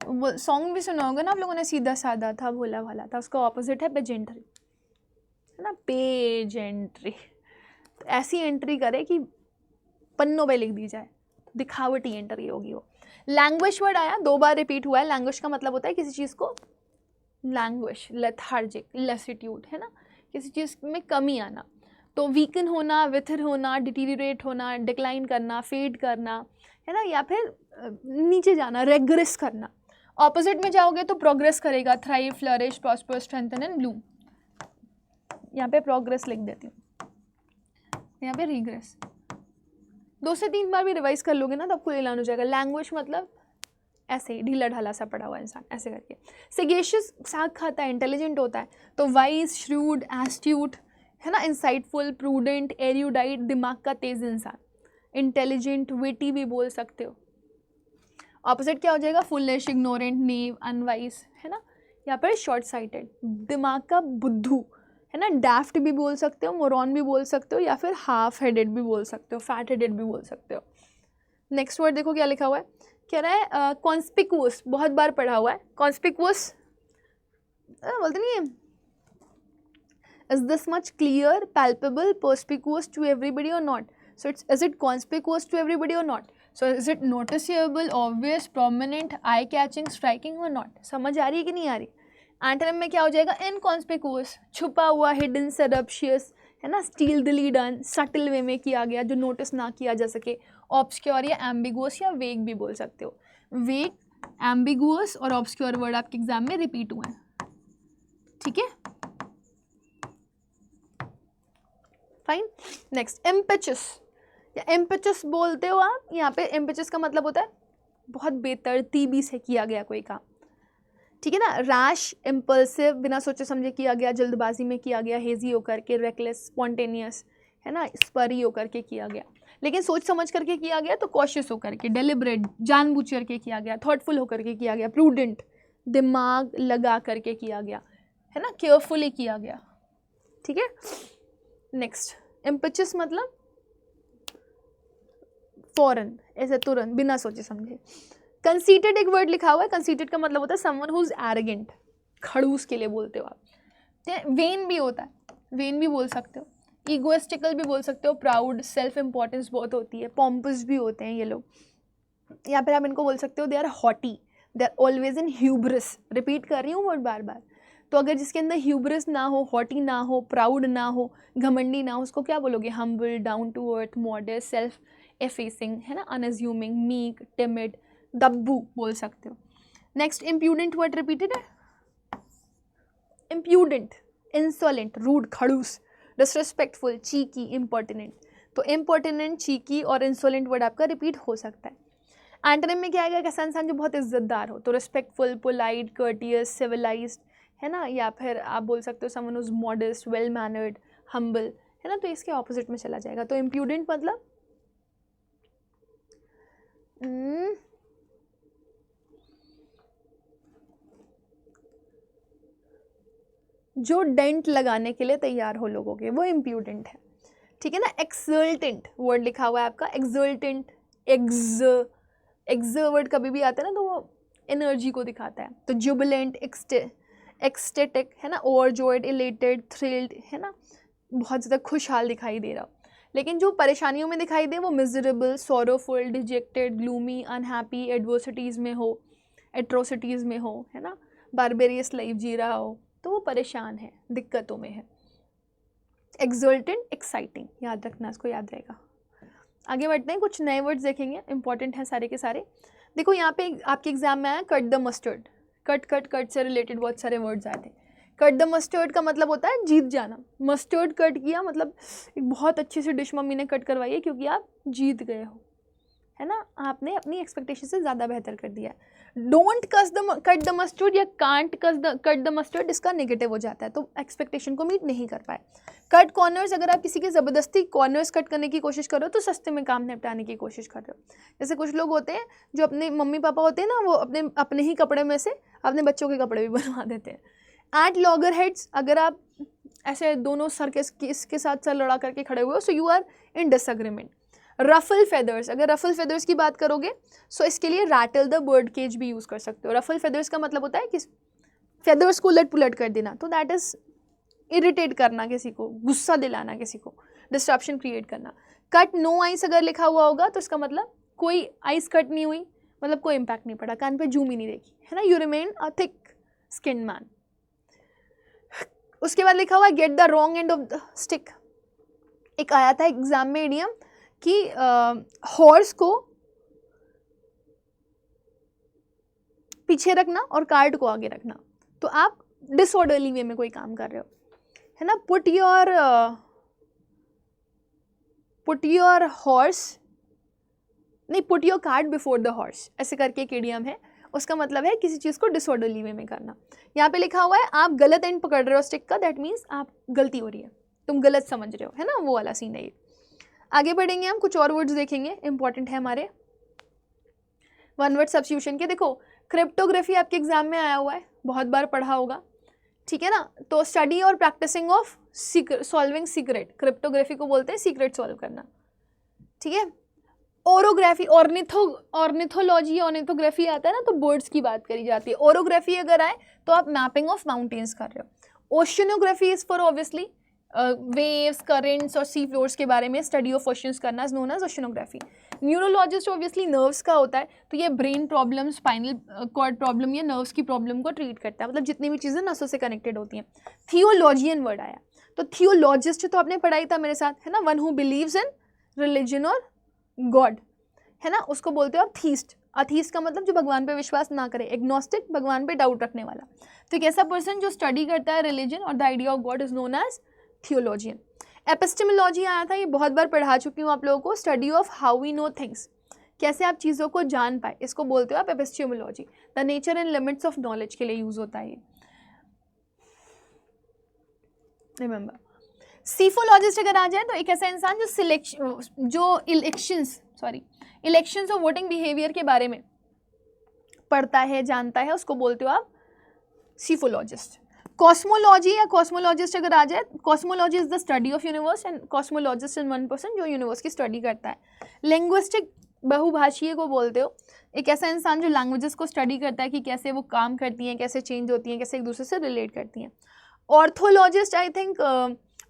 वो सॉन्ग भी सुना होगा ना आप लोगों ने, सीधा सादा था भोला भाला था, उसका ऑपोजिट है पेजेंट्री, है ना, पेजेंट्री। तो ऐसी एंट्री करे कि पन्नों पे लिख दी जाए, दिखावटी एंट्री होगी वो। लैंग्वेज वर्ड आया, 2 बार रिपीट हुआ है। लैंग्वेज का मतलब होता है किसी चीज़ को लैंग्वेज, लेथार्जिक, लेसिट्यूड, है ना, किसी चीज़ में कमी आना। तो वीकन होना, विथर होना, डिटीरियरेट होना, डिक्लाइन करना, फेड करना, है ना, या फिर नीचे जाना, रेग्रेस करना। ऑपोजिट में जाओगे तो प्रोग्रेस करेगा, thrive, flourish, prosper, strengthen and Bloom. यहाँ पे प्रोग्रेस लिख देती हूँ, यहाँ पे रिग्रेस। 2 से 3 बार भी रिवाइज कर लोगे ना तो आपको एलान हो जाएगा। लैंग्वेज मतलब ऐसे ही ढीला ढाला सा पड़ा हुआ इंसान, ऐसे करके। सेगेशियस, साग खाता है, इंटेलिजेंट होता है, तो वाइज, श्रूड, एस्ट्यूट, है ना, इंसाइटफुल, प्रूडेंट, एरियोडाइट, दिमाग का तेज इंसान, इंटेलिजेंट, विटी भी बोल सकते हो। ऑपोजिट क्या हो जाएगा, फुलिश, इग्नोरेंट, नेव, अनवाइज, है ना, या फिर शॉर्ट साइटेड, दिमाग का बुद्धू, है ना, डैफ्ट भी बोल सकते हो, मोरॉन भी बोल सकते हो, या फिर हाफ हेडेड भी बोल सकते हो, फैट हेडेड भी बोल सकते हो। नेक्स्ट वर्ड देखो क्या लिखा हुआ है, कह रहा है कॉन्स्पिकुअस, बहुत बार पढ़ा हुआ है। कॉन्स्पिकुअस बोलते नहीं है, is this much clear, palpable, perspicuous to everybody or not. So it's, is it conspicuous to everybody or not. So is it noticeable, obvious, prominent, eye catching, striking or not. समझ आ रही है कि नहीं आ रही। एंटोनिम में क्या हो जाएगा, इनकॉन्स्पिकुअस, छुपा हुआ, हिडन, सडप्शियस, है ना, स्टीलदली डन, सटल वे में किया गया, जो नोटिस ना किया जा सके। ऑब्सक्योर या एम्बिगुअस या वेग भी बोल सकते हो। वेग, एम्बिगुअस और ऑब्सक्योर वर्ड आपके एग्जाम में रिपीट हुए हैं, ठीक है, फाइन। नेक्स्ट इम्पेचस या इम्पेचस बोलते हो आप। यहाँ पे इम्पेचस का मतलब होता है बहुत बेतरतीबी से किया गया कोई काम, ठीक है ना। रैश, इम्पल्सिव, बिना सोचे समझे किया गया, जल्दबाजी में किया गया, हेजी होकर के, रेकलेस, स्पॉन्टेनियस, है ना, स्परी होकर के किया गया। लेकिन सोच समझ करके किया गया तो कॉशियस होकर के, डेलिब्रेट, जानबूझ करके किया गया, थॉटफुल होकर के किया गया, प्रूडेंट, दिमाग लगा करके किया गया, है ना, केयरफुली किया गया, ठीक है। नेक्स्ट इम्पेचस मतलब फौरन, ऐसे तुरंत, बिना सोचे समझे। कंसीटेड एक वर्ड लिखा हुआ है, कंसीटेड का मतलब होता है समवन हु इज एरोगेंट, खड़ूस के लिए बोलते हो आप। वेन भी होता है, वेन भी बोल सकते हो, ईगोइस्टिकल भी बोल सकते हो, प्राउड, सेल्फ इंपॉर्टेंस बहुत होती है, पॉम्पस भी होते हैं ये लोग। या फिर आप इनको बोल सकते हो they are haughty, they are always in hubris. Repeat कर रही हूँ वर्ड बार बार। तो अगर जिसके अंदर ह्यूब्रिस ना हो, हॉटी ना हो, प्राउड ना हो, घमंडी ना हो, उसको क्या बोलोगे, humble, down to earth, modest, self effacing, है ना, अनअज्यूमिंग, मीक, टिमिड, दब्बू बोल सकते हो। नेक्स्ट इम्प्यूडेंट वर्ड रिपीटेड है, इम्प्यूडेंट, इंसोलेंट, रूड, खड़ूस, डिसरिस्पेक्टफुल, चीकी, इम्पर्टिनेंट। तो इम्पर्टिनेंट, चीकी और इंसोलेंट वर्ड आपका रिपीट हो सकता है। एंटोनिम में क्या आएगा, कैसा इंसान जो बहुत इज्जतदार हो, तो रिस्पेक्टफुल, पोलाइट, कर्टियस, सिविलाइज्ड, है ना, या फिर आप बोल सकते हो someone who is modest, well mannered, humble, है ना। तो इसके ऑपोजिट में चला जाएगा। तो इम्प्यूडेंट मतलब जो डेंट लगाने के लिए तैयार हो लोगों के, वो इम्प्यूडेंट है, ठीक है ना। एक्सल्टेंट वर्ड लिखा हुआ है आपका, एक्सल्टेंट, एक्सवर्ट कभी भी आता है ना तो वो एनर्जी को दिखाता है। तो जुबिलेंट, एक्सटेटिक है ना, ओवरजॉयड, इलेटेड, थ्रिल्ड है ना, बहुत ज़्यादा खुशहाल दिखाई दे रहा। लेकिन जो परेशानियों में दिखाई दे वो miserable, sorrowful, dejected, gloomy, unhappy, adversities में हो, एट्रोसिटीज़ में हो है ना, बारबेरियस लाइफ जी रहा हो, तो वो परेशान है, दिक्कतों में है। एक्सल्टेंट, एक्साइटिंग, याद रखना, इसको याद रहेगा। आगे बढ़ते हैं, कुछ नए वर्ड्स देखेंगे, इंपॉर्टेंट हैं सारे के सारे। देखो यहाँ पे आपके एग्जाम में आया कट द मस्टर्ड। कट से रिलेटेड बहुत सारे वर्ड्स आए थे। कट द मस्टर्ड का मतलब होता है जीत जाना। मस्टर्ड कट किया मतलब एक बहुत अच्छी सी डिश मम्मी ने कट करवाई है क्योंकि आप जीत गए हो, है ना, आपने अपनी एक्सपेक्टेशन से ज़्यादा बेहतर कर दिया है। डोंट कट द मस्टर्ड या कांट कट द मस्टर्ड, इसका नेगेटिव हो जाता है, तो एक्सपेक्टेशन को मीट नहीं कर पाए। कट कॉर्नर्स, अगर आप किसी के ज़बरदस्ती कॉर्नर्स कट करने की कोशिश कर रहे हो तो सस्ते में काम निपटाने की कोशिश कर रहे हो। जैसे कुछ लोग होते हैं जो अपने मम्मी पापा होते हैं ना, वो अपने ही कपड़े में से अपने बच्चों के कपड़े भी बनवा देते हैं। एट लॉगर हेड्स, अगर आप ऐसे दोनों सर के इसके साथ सर लड़ा करके खड़े हुए हो, so you are in disagreement. Ruffle feathers, अगर रफल फेदर्स की बात करोगे सो इसके लिए रैटल द बर्ड केज भी यूज़ कर सकते हो। रफल फेदर्स का मतलब होता है कि फेदर्स को उलट पुलट कर देना, तो दैट इज़ इरिटेट करना, किसी को गुस्सा दिलाना, किसी को डिस्ट्रप्शन क्रिएट करना। कट नो आइस अगर लिखा हुआ होगा तो इसका मतलब कोई आइस कट नहीं हुई, मतलब कोई इम्पैक्ट नहीं पड़ा, कान पे जूम ही नहीं देखी, है ना, you remain a thick skin man. उसके बाद लिखा हुआ है get the wrong end of the stick. एक आया था एग्जाम में इडियम कि हॉर्स को पीछे रखना और कार्ड को आगे रखना, तो आप डिसऑर्डरली वे में कोई काम कर रहे हो, है ना। पुट योर हॉर्स नहीं, put your card before the horse, ऐसे करके एक इडियम है, उसका मतलब है किसी चीज़ को डिसऑर्डरली वे में करना। यहाँ पे लिखा हुआ है आप गलत एंड पकड़ रहे हो स्टिक का, दैट मीन्स आप गलती हो रही है, तुम गलत समझ रहे हो, है ना, वो वाला सीन है ये। आगे बढ़ेंगे हम, कुछ और वर्ड्स देखेंगे, इंपॉर्टेंट है हमारे वन वर्ड सब्स्टिट्यूशन के। देखो क्रिप्टोग्राफी आपके एग्जाम में आया हुआ है, बहुत बार पढ़ा होगा, ठीक है ना। तो स्टडी और practising of solving secret, cryptography को बोलते हैं सीक्रेट सॉल्व करना, ठीक है। ओरोग्राफी, ऑर्निथोलॉजी, ऑर्निथोग्राफी आता है ना, तो बर्ड्स की बात करी जाती है। ओरोग्राफी अगर आए तो आप मैपिंग ऑफ माउंटेन्स कर रहे हो। Oceanography is for obviously waves, currents और सी फ्लोर्स के बारे में स्टडी ऑफ ओशंस करना is known as oceanography. Neurologist obviously nerves का होता है, तो ये brain problem, spinal cord problem या नर्व्स की प्रॉब्लम को ट्रीट करता है, मतलब जितनी भी चीज़ें नसों से कनेक्टेड होती हैं। थियोलॉजियन वर्ड आया, तो थियोलॉजिस्ट तो आपने पढ़ाई था मेरे साथ, है ना, one who believes in religion और गॉड, है ना, उसको बोलते हो आप थीस्ट। अथीस्ट का मतलब जो भगवान पे विश्वास ना करे, एग्नोस्टिक भगवान पे डाउट रखने वाला। तो एक ऐसा पर्सन जो स्टडी करता है रिलीजन और the idea of God is known as theologian. Epistemology आया था, ये बहुत बार पढ़ा चुकी हूँ आप लोगों को, study of how we know things, कैसे आप चीज़ों को जान पाए, इसको बोलते हो आप epistemology. The nature and limits of knowledge के लिए यूज होता है ये, रिमेंबर। सीफोलॉजिस्ट अगर आ जाए तो एक ऐसा इंसान जो इलेक्शंस और वोटिंग बिहेवियर के बारे में पढ़ता है, जानता है, उसको बोलते हो आप सीफोलॉजिस्ट। कॉस्मोलॉजी या कॉस्मोलॉजिस्ट अगर आ जाए, cosmology is the study of universe and cosmologist in one person जो यूनिवर्स की स्टडी करता है। लिंग्विस्टिक, बहुभाषीय को बोलते हो, एक ऐसा इंसान जो लैंग्वेजेस को स्टडी करता है कि कैसे वो काम करती हैं, कैसे चेंज होती हैं, कैसे एक दूसरे से रिलेट करती हैं। ऑर्थोलॉजिस्ट, आई थिंक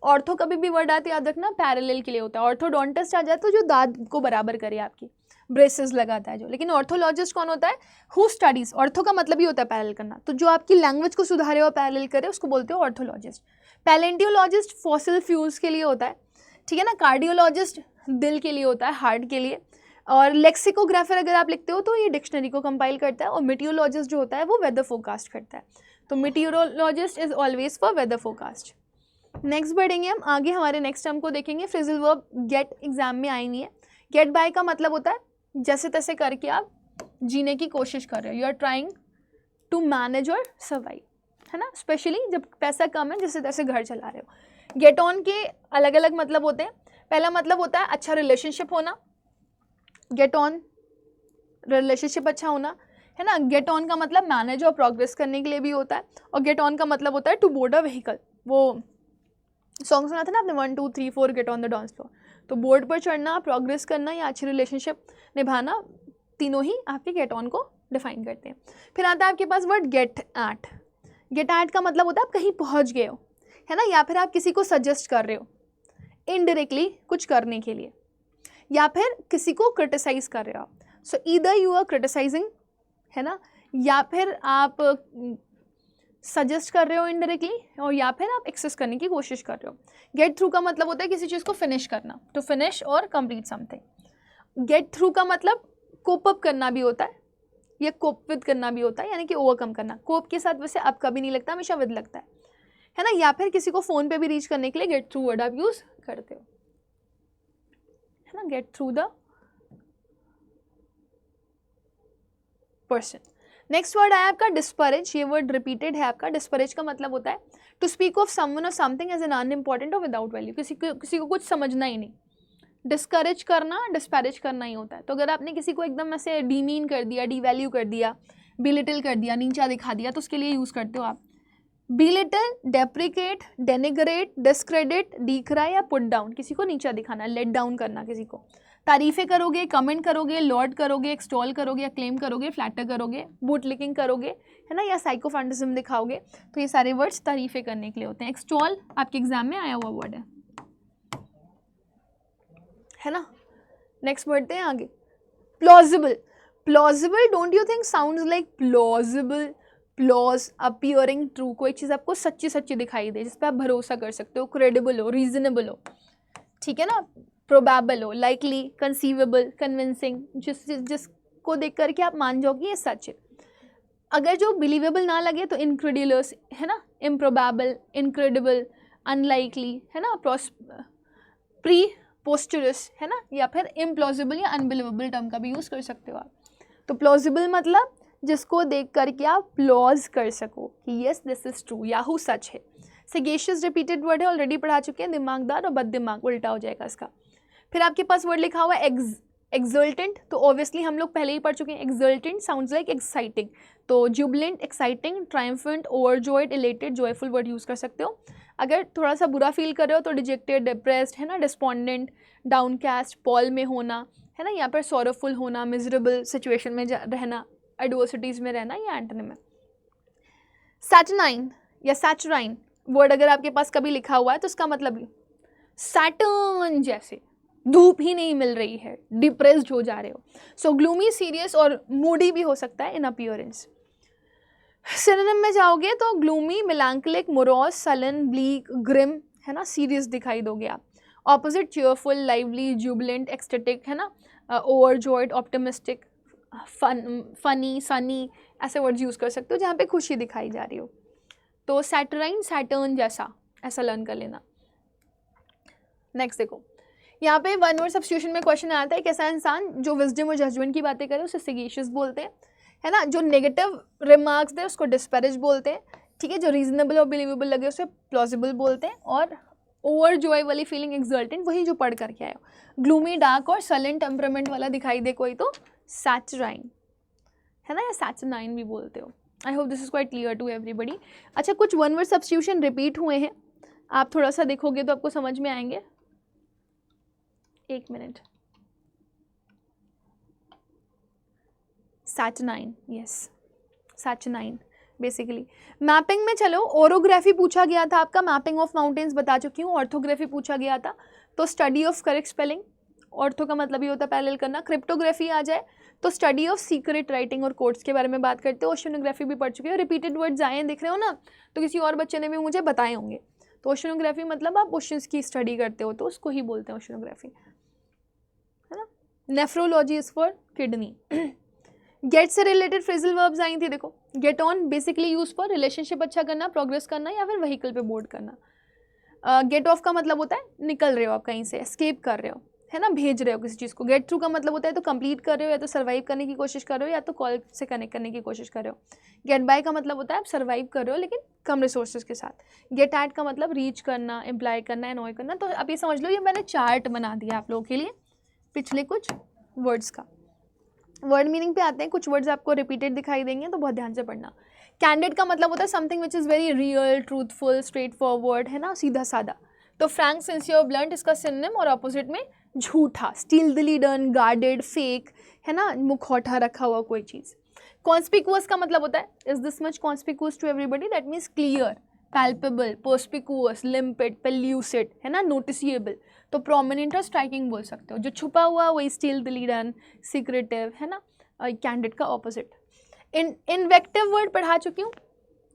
ऑर्थो कभी भी वर्ड आते याद रखना पैरेलल के लिए होता है। ऑर्थोडोंटिस्ट आ जाए तो जो दांत को बराबर करे, आपकी ब्रेसेस लगाता है जो, लेकिन ऑर्थोलॉजिस्ट कौन होता है, हु स्टडीज, ऑर्थो का मतलब ही होता है पैरेलल करना, तो जो आपकी लैंग्वेज को सुधारे और पैरेलल करे उसको बोलते हो ऑर्थोलॉजिस्ट। पैलेंटियोलॉजिस्ट फॉसिल फ्यूल्स के लिए होता है, ठीक है ना। कार्डियोलॉजिस्ट दिल के लिए होता है, हार्ट के लिए। और लेक्सिकोग्राफर अगर आप लिखते हो तो ये डिक्शनरी को कंपाइल करता है। और मीटियोलॉजिस्ट जो होता है वो वेदर फोरकास्ट करता है, तो meteorologist is always for weather forecast. Next बढ़ेंगे हम आगे, हमारे नेक्स्ट टर्म को देखेंगे। फ्रेजल वर्ब गेट एग्जाम में आई नहीं है। गेट बाय का मतलब होता है जैसे तैसे करके आप जीने की कोशिश कर रहे हो, you are trying to manage और सर्वाइव, है ना, स्पेशली जब पैसा कम है, जैसे तैसे घर चला रहे हो। गेट ऑन के अलग अलग मतलब होते हैं। पहला मतलब होता है अच्छा रिलेशनशिप होना, गेट ऑन रिलेशनशिप अच्छा होना, है ना। गेट ऑन का मतलब मैनेज और प्रोग्रेस करने के लिए भी होता है। और गेट ऑन का मतलब होता है टू बोर्ड अ व्हीकल, वो सॉन्ग सुना था ना आपने 1 2 3 4 get on the dance floor, तो बोर्ड पर चढ़ना, प्रोग्रेस करना या अच्छी रिलेशनशिप निभाना तीनों ही आपके गेट ऑन को डिफाइन करते हैं। फिर आता है आपके पास word get at. Get at का मतलब होता है आप कहीं पहुंच गए हो, है ना, या फिर आप किसी को सजेस्ट कर रहे हो इनडायरेक्टली कुछ करने के लिए, या फिर किसी को क्रिटिसाइज कर रहे हो आप। So either you are criticising, है ना, या फिर आप सजेस्ट कर रहे हो इनडायरेक्टली, और या फिर आप एक्सेस करने की कोशिश कर रहे हो। गेट थ्रू का मतलब होता है किसी चीज़ को फिनिश करना, टू फिनिश और कंप्लीट समथिंग। गेट थ्रू का मतलब कोप अप करना भी होता है, या कोप विद करना भी होता है, यानी कि ओवरकम करना। कोप के साथ वैसे अब कभी नहीं लगता, हमेशा विद लगता है ना। या फिर किसी को फ़ोन पे भी रीच करने के लिए गेट थ्रू वर्ड आप यूज़ करते हो, है ना, get through the person. Next word है आपका डिस्परेज। ये वर्ड रिपीटेड है आपका। डिस्परेज का मतलब होता है टू स्पीक ऑफ समवन और समथिंग एज एन अनइम्पॉर्टेंट और विदाउट वैल्यू। किसी को कुछ समझना ही नहीं। डिस्करेज करना, डिस्पैरेज करना ही होता है। तो अगर आपने किसी को एकदम ऐसे डीमीन कर दिया, डीवैल्यू कर दिया, बिलिटिल कर दिया, नीचा दिखा दिया, तो उसके लिए यूज़ करते हो आप बिलिटिल, डेप्रिकेट, डेनिग्रेट, डिस्क्रेडिट, डीक्राई या पुट डाउन। किसी को नीचा दिखाना, लेट डाउन करना किसी को। तारीफ़ें करोगे, कमेंट करोगे, लॉर्ड करोगे, एक्सटॉल करोगे, क्लेम करोगे, फ्लैटर करोगे, बूट लिकिंग करोगे, है ना, या साइकोफैंटिज्म दिखाओगे। तो ये सारे वर्ड्स तारीफ़ें करने के लिए होते हैं। एक्सटॉल आपके एग्जाम में आया हुआ वर्ड है ना। नेक्स्ट बढ़ते हैं आगे। Plausible. Plausible, don't you think sounds like plausible, applause, appearing true. कोई चीज़ आपको सच्ची सच्ची दिखाई दे, जिस पर आप भरोसा कर सकते हो, क्रेडिबल हो, रीजनेबल हो, ठीक है ना, प्रोबेबल हो, लाइकली, कंसीवेबल, कन्विंसिंग, जिसको देख करके आप मान जाओ कि ये सच है। अगर जो बिलीवेबल ना लगे तो इनक्रेडिलस, है ना, इम्प्रोबेबल, इनक्रेडिबल, अनलाइकली, है ना, प्री पोस्टरस, है ना, या फिर इम्प्लॉजिबल या अनबिलीवेबल टर्म का भी यूज़ कर सकते हो आप। तो प्लॉजिबल मतलब जिसको देख करके आप प्लॉज कर सको कि yes this is true, yahoo सच है। सगेशियस रिपीटेड वर्ड है, ऑलरेडी पढ़ा चुके हैं। दिमागदार और बददिमाग उल्टा हो जाएगा इसका। फिर आपके पास वर्ड लिखा हुआ है एक्सल्टेंट। तो ऑब्वियसली हम लोग पहले ही पढ़ चुके हैं। Exultant sounds like exciting. तो jubilant, exciting, triumphant, overjoyed, elated, joyful word use कर सकते हो। अगर थोड़ा सा बुरा फील कर रहे हो तो डिजेक्टेड, डिप्रेस्ड, है ना, डिस्पॉन्डेंट, डाउनकास्ट, पॉल में होना, है ना, यहाँ पर सॉरोफुल होना, मिजरेबल सिचुएशन में रहना, एडवर्सिटीज़ में रहना, या एंटोनिम में। सैटर्नाइन या सैचुराइन वर्ड अगर आपके पास कभी लिखा हुआ है तो उसका मतलब सैटर्न जैसे धूप ही नहीं मिल रही है, डिप्रेस्ड हो जा रहे हो। सो ग्लूमी, सीरियस और मूडी भी हो सकता है इन अपीयरेंस। सिनोनिम में जाओगे तो ग्लूमी, मेलांकलिक, मोरॉस, सलन, ब्लीक, ग्रिम, है ना, सीरियस दिखाई दोगे आप। Opposite cheerful, lively, Jubilant, ecstatic, है ना, ओवरजॉयड, ऑप्टिमिस्टिक, फनी, सनी, ऐसे वर्ड्स यूज़ कर सकते हो जहाँ पे खुशी दिखाई जा रही हो। तो सैटराइन, सैटर्न जैसा, ऐसा लर्न कर लेना। नेक्स्ट देखो, यहाँ पे वन वर्ड सब्स्टिट्यूशन में क्वेश्चन आता है, एक ऐसा इंसान जो विजडम और जजमेंट की बातें करे उसे सगेशियस बोलते हैं, है ना, जो नेगेटिव रिमार्क्स दे उसको डिस्पैरेज बोलते हैं, ठीक है, जो रीजनेबल और बिलीवेबल लगे उसे प्लॉजिबल बोलते हैं, और ओवर जॉय वाली फीलिंग एक्सल्टेंट, वही जो पढ़ करके आए हो। ग्लूमी, डार्क और सलेंट टेम्परामेंट वाला दिखाई दे कोई तो सैचराइन, है ना, या सैचराइन भी बोलते हो। I hope this is quite clear to everybody. अच्छा, कुछ वन वर्ड सब्स्टिट्यूशन रिपीट हुए हैं, आप थोड़ा सा देखोगे तो आपको समझ में आएंगे। एक minute. Saturnine, yes, saturnine basically. Mapping में चलो, ओरोग्राफी पूछा गया था आपका, मैपिंग ऑफ माउंटेन्स बता चुकी हूँ। ऑर्थोग्राफी पूछा गया था, तो study of correct spelling, ortho का मतलब ही होता है पैरेलल करना। क्रिप्टोग्राफी आ जाए तो स्टडी ऑफ सीक्रेट राइटिंग और कोड्स के बारे में बात करते हो। ओशनोग्राफी भी पढ़ चुके हो। रिपीटेड वर्ड्स आए हैं, दिख रहे हो ना, तो किसी और बच्चे ने भी मुझे बताए होंगे। तो ओशनोग्राफी मतलब आप ओशंस की स्टडी करते हो, तो उसको ही बोलते हैं ओशनोग्राफी, है ना। Nephrology is for kidney. Get से रिलेटेड फ्रेजल वर्ब्स आई थी, देखो। Get on basically use for relationship अच्छा करना, प्रोग्रेस करना, या फिर व्हीकल पे बोर्ड करना। गेट ऑफ का मतलब होता है निकल रहे हो आप कहीं से, एस्केप कर रहे हो, है ना, भेज रहे हो किसी चीज़ को। गेट थ्रू का मतलब होता है तो कंप्लीट कर रहे हो, या तो सर्वाइव करने की कोशिश कर रहे हो, या तो कॉल से कनेक्ट करने की कोशिश कर रहे हो। गेट बाय का मतलब होता है आप सर्वाइव कर रहे हो लेकिन कम रिसोर्सेज के साथ। गेट एट का मतलब रीच करना, इम्प्लाई करना, एनॉय करना। तो आप ये समझ लो, ये मैंने चार्ट बना दिया आप लोगों के लिए पिछले कुछ वर्ड्स का। वर्ड मीनिंग पे आते हैं, कुछ वर्ड्स आपको रिपीटेड दिखाई देंगे तो बहुत ध्यान से पढ़ना। कैंडिड का मतलब होता है something which is very real, truthful, straight forward, है ना, सीधा साधा। तो फ्रैंक, सिंसियर, ब्लंट इसका सिनोनिम, और ऑपोजिट में झूठा, स्टीलदली डन, गार्डेड, फेक, है ना, मुखौटा रखा हुआ कोई चीज़। कॉन्स्पिकुअस का मतलब होता है is this much conspicuous to everybody, that means clear, palpable, perspicuous, limpid, pellucid, है ना, नोटिसिएबल। तो प्रोमिनेंट और स्ट्राइकिंग बोल सकते हो। जो छुपा हुआ वही स्टीलदली डन, सीक्रेटिव, है ना, कैंडिड का ऑपोजिट। इन्वेक्टिव वर्ड पढ़ा चुकी हूँ।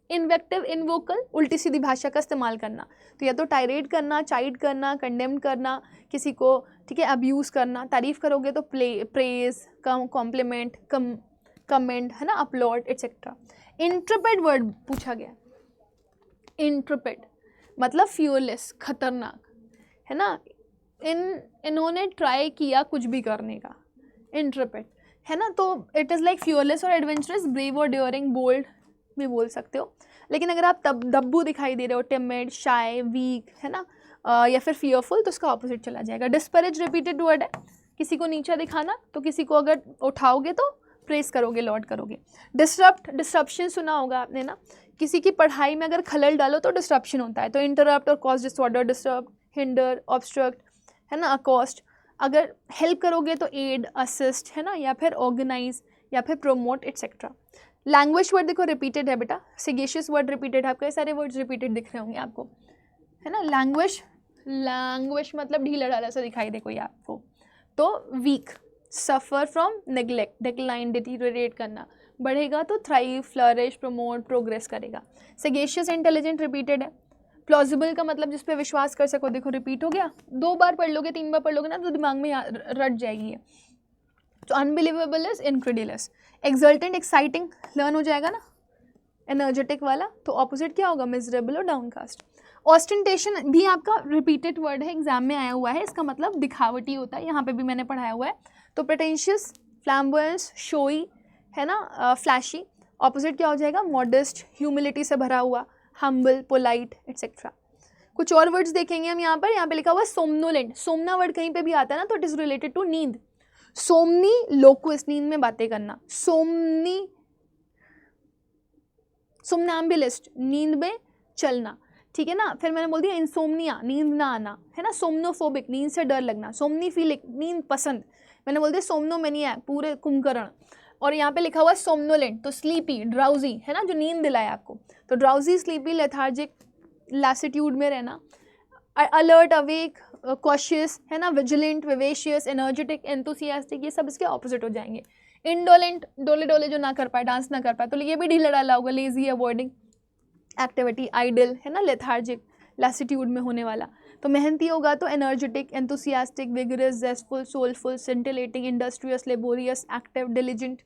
इन्वेक्टिव, इनवोकल, उल्टी सीधी भाषा का इस्तेमाल करना। तो या तो टायरेट करना, चाइड करना, कंडेम करना किसी को, ठीक है, अब्यूज़ करना। तारीफ़ करोगे तो प्रेज, कॉम्प्लीमेंट, कमेंट, है ना, अपलॉड, एट्सेट्रा। इंट्रपेड वर्ड पूछा गया। इंट्रपेड मतलब फ्यूरलेस, खतरनाक, है ना। इन्होंने ट्राई किया कुछ भी करने का, इंट्रपेड, है ना। तो इट इज़ लाइक फ्यूरलेस और एडवेंचरस, ब्रेव और डेयरिंग, बोल्ड भी बोल सकते हो। लेकिन अगर आप तब दब्बू दिखाई दे रहे हो, टिमिड, शाय, वीक, है ना, या फिर फियरफुल, तो उसका ऑपोजिट चला जाएगा। डिस्परेज रिपीटेड वर्ड है, किसी को नीचा दिखाना। तो किसी को अगर उठाओगे तो प्रेस करोगे, लॉर्ड करोगे। डिसरप्ट, डिसरप्शन सुना होगा आपने ना, किसी की पढ़ाई में अगर खलल डालो तो डिसरप्शन होता है। तो इंटरप्ट और cause disorder, disturb, hinder, obstruct, है ना, अकॉस्ट। अगर हेल्प करोगे तो एड, असिस्ट, है ना, या फिर ऑर्गेनाइज, या फिर प्रोमोट, एट्सेट्रा। लैंग्वेज वर्ड देखो रिपीटेड है बेटा, सेगेशियस वर्ड रिपीटेड है, आपके सारे वर्ड्स रिपीटेड दिख रहे होंगे आपको, है ना। लैंग्वेज मतलब ढीला ढाला सा दिखाई दे कोई आपको। तो weak, suffer from neglect, decline, deteriorate करना। बढ़ेगा तो थ्राइव, फ्लरिश, प्रमोट, प्रोग्रेस करेगा। सेगेशियस, इंटेलिजेंट रिपीटेड है। प्लॉजिबल का मतलब जिस पे विश्वास कर सको, देखो रिपीट हो गया। 2 बार पढ़ लोगे, 3 बार पढ़ लोगे ना तो दिमाग में रट जाएगी है। तो unbelievable is incredulous. Exultant, exciting, learn हो जाएगा ना, एनर्जेटिक वाला। तो ऑपोजिट क्या होगा, मिजरेबल और डाउनकास्ट। ऑस्टेंटेशन भी आपका रिपीटेड वर्ड है, एग्जाम में आया हुआ है। इसका मतलब दिखावटी होता है, यहाँ पे भी मैंने पढ़ाया हुआ है। तो प्रेटेंशियस, फ्लैम्बोयंस, शोई, है ना, फ्लैशी। ऑपोजिट क्या हो जाएगा, मॉडेस्ट, ह्यूमिलिटी से भरा हुआ, हम्बल, पोलाइट, एट्सेट्रा। कुछ और वर्ड्स देखेंगे हम यहाँ पे लिखा हुआ है सोमनोलेंट। सोमना वर्ड कहीं पे भी आता है ना तो इट इज़ रिलेटेड टू नींद। सोमनी, लोक्विस, नींद में बातें करना। सोमनैम्बुलिस्ट, नींद में चलना, ठीक है ना। फिर मैंने बोल दिया इंसोम्निया, नींद ना आना, है ना। सोमनोफोबिक, नींद से डर लगना। सोमनीफिलिक, नींद पसंद। मैंने बोल दिया सोमनोमेनिया, पूरे कुंभकर्ण। और यहाँ पे लिखा हुआ है सोमनोलेंट, तो स्लीपी, ड्राउजी, है ना, जो नींद दिलाए आपको। तो ड्राउजी, स्लीपी, लेथार्जिक, लैसिट्यूड में रहना। अलर्ट, अवेक, कॉशियस, है ना, विजिलेंट, विवेशियस, एनर्जेटिक, एंथुसियास्टिक, ये सब इसके ऑपोजिट हो जाएंगे। इंडोलेंट, डोले डोले जो ना कर पाए, डांस ना कर पाए, तो ये भी ढीला डाला होगा। लेजी, अवॉइडिंग एक्टिविटी, आइडल, है ना, लेथार्जिक, लैसिट्यूड में होने वाला। तो मेहनती होगा तो energetic, enthusiastic, vigorous, zestful, soulful, scintillating, industrious, laborious, active, diligent,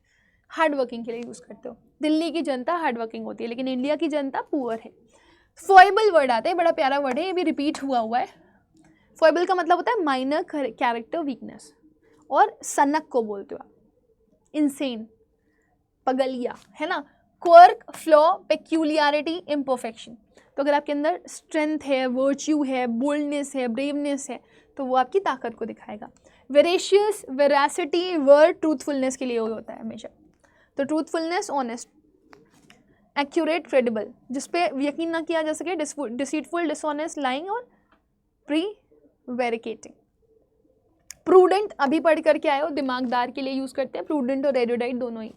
hard working के लिए यूज़ करते हो। दिल्ली की जनता हार्ड वर्किंग होती है, लेकिन इंडिया की जनता पुअर है। फॉइबल वर्ड आता है, बड़ा प्यारा वर्ड है, ये भी रिपीट हुआ है। फॉइबल का मतलब होता है माइनर कैरेक्टर वीकनेस, और सनक को बोलते हो आप, इंसेन, पगलिया, है ना। Quirk, flaw, peculiarity, imperfection. तो अगर आपके अंदर स्ट्रेंथ है, वर्च्यू है, बोल्डनेस है, ब्रेवनेस है, तो वो आपकी ताकत को दिखाएगा। वेरेशियस, वेरासिटी, वर्ड ट्रूथफुलनेस के लिए होता है हमेशा। तो ट्रूथफुलनेस, ऑनेस्ट, एक्यूरेट, क्रेडिबल, जिसपे यकीन ना किया जा सके, डिसीटफुल, डिसऑनेस्ट, लाइंग और प्रीवेरिकेटिंग। प्रूडेंट अभी पढ़ करके आए हो, दिमागदार के लिए यूज़ करते हैं, प्रूडेंट और एरुडाइट दोनों ही।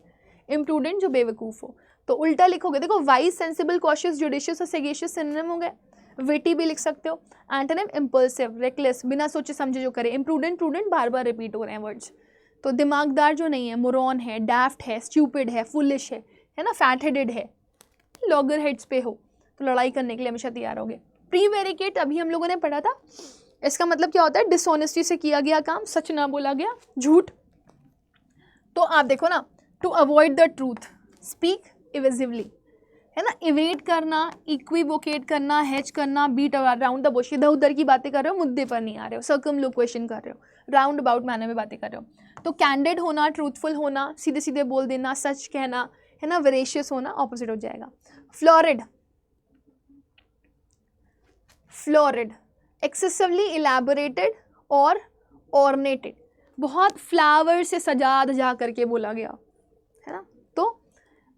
इम्प्रूडेंट जो बेवकूफ़ हो, तो उल्टा लिखोगे, देखो वाइज, सेंसिबल, कॉशियस, जुडिशियस और सेगेशियस सिनोनिम हो गए। विटी भी लिख सकते हो। एंटोनिम इम्पल्सिव, रेकलेस, बिना सोचे समझे जो करे। इम्प्रूडेंट, प्रूडेंट बार बार रिपीट हो रहे हैं वर्ड्स। तो दिमागदार जो नहीं है, मोरॉन है, डैफ्ट है, स्टूपिड है, फुलिश है ना, फैट हेडेड है, लॉगर हेड्स पे हो, तो लड़ाई करने के लिए हमेशा तैयार होगे। प्रीवेरिकेट अभी हम लोगों ने पढ़ा था, इसका मतलब क्या होता है, डिसऑनेस्टी से किया गया काम, सच ना बोला गया, झूठ। तो आप देखो ना, to avoid the truth, speak evasively, है ना, इवेट करना, इक्विवोकेट करना, हेज करना, बीट अराउंड द बुश, इधर उधर की बातें कर रहे हो, मुद्दे पर नहीं आ रहे हो, सर्कमलोक्वेशन कर रहे हो, राउंड अबाउट मैनर में बातें कर रहे हो। तो कैंडिड होना, ट्रूथफुल होना, सीधे सीधे बोल देना, सच कहना, है ना, वेरेशियस होना, ऑपोजिट हो जाएगा। फ्लोरिड, फ्लोरिड, एक्सेसिवली इलैबोरेटेड और ऑर्नेटेड, बहुत फ्लावर से सजा धजा करके बोला गया, है ना। तो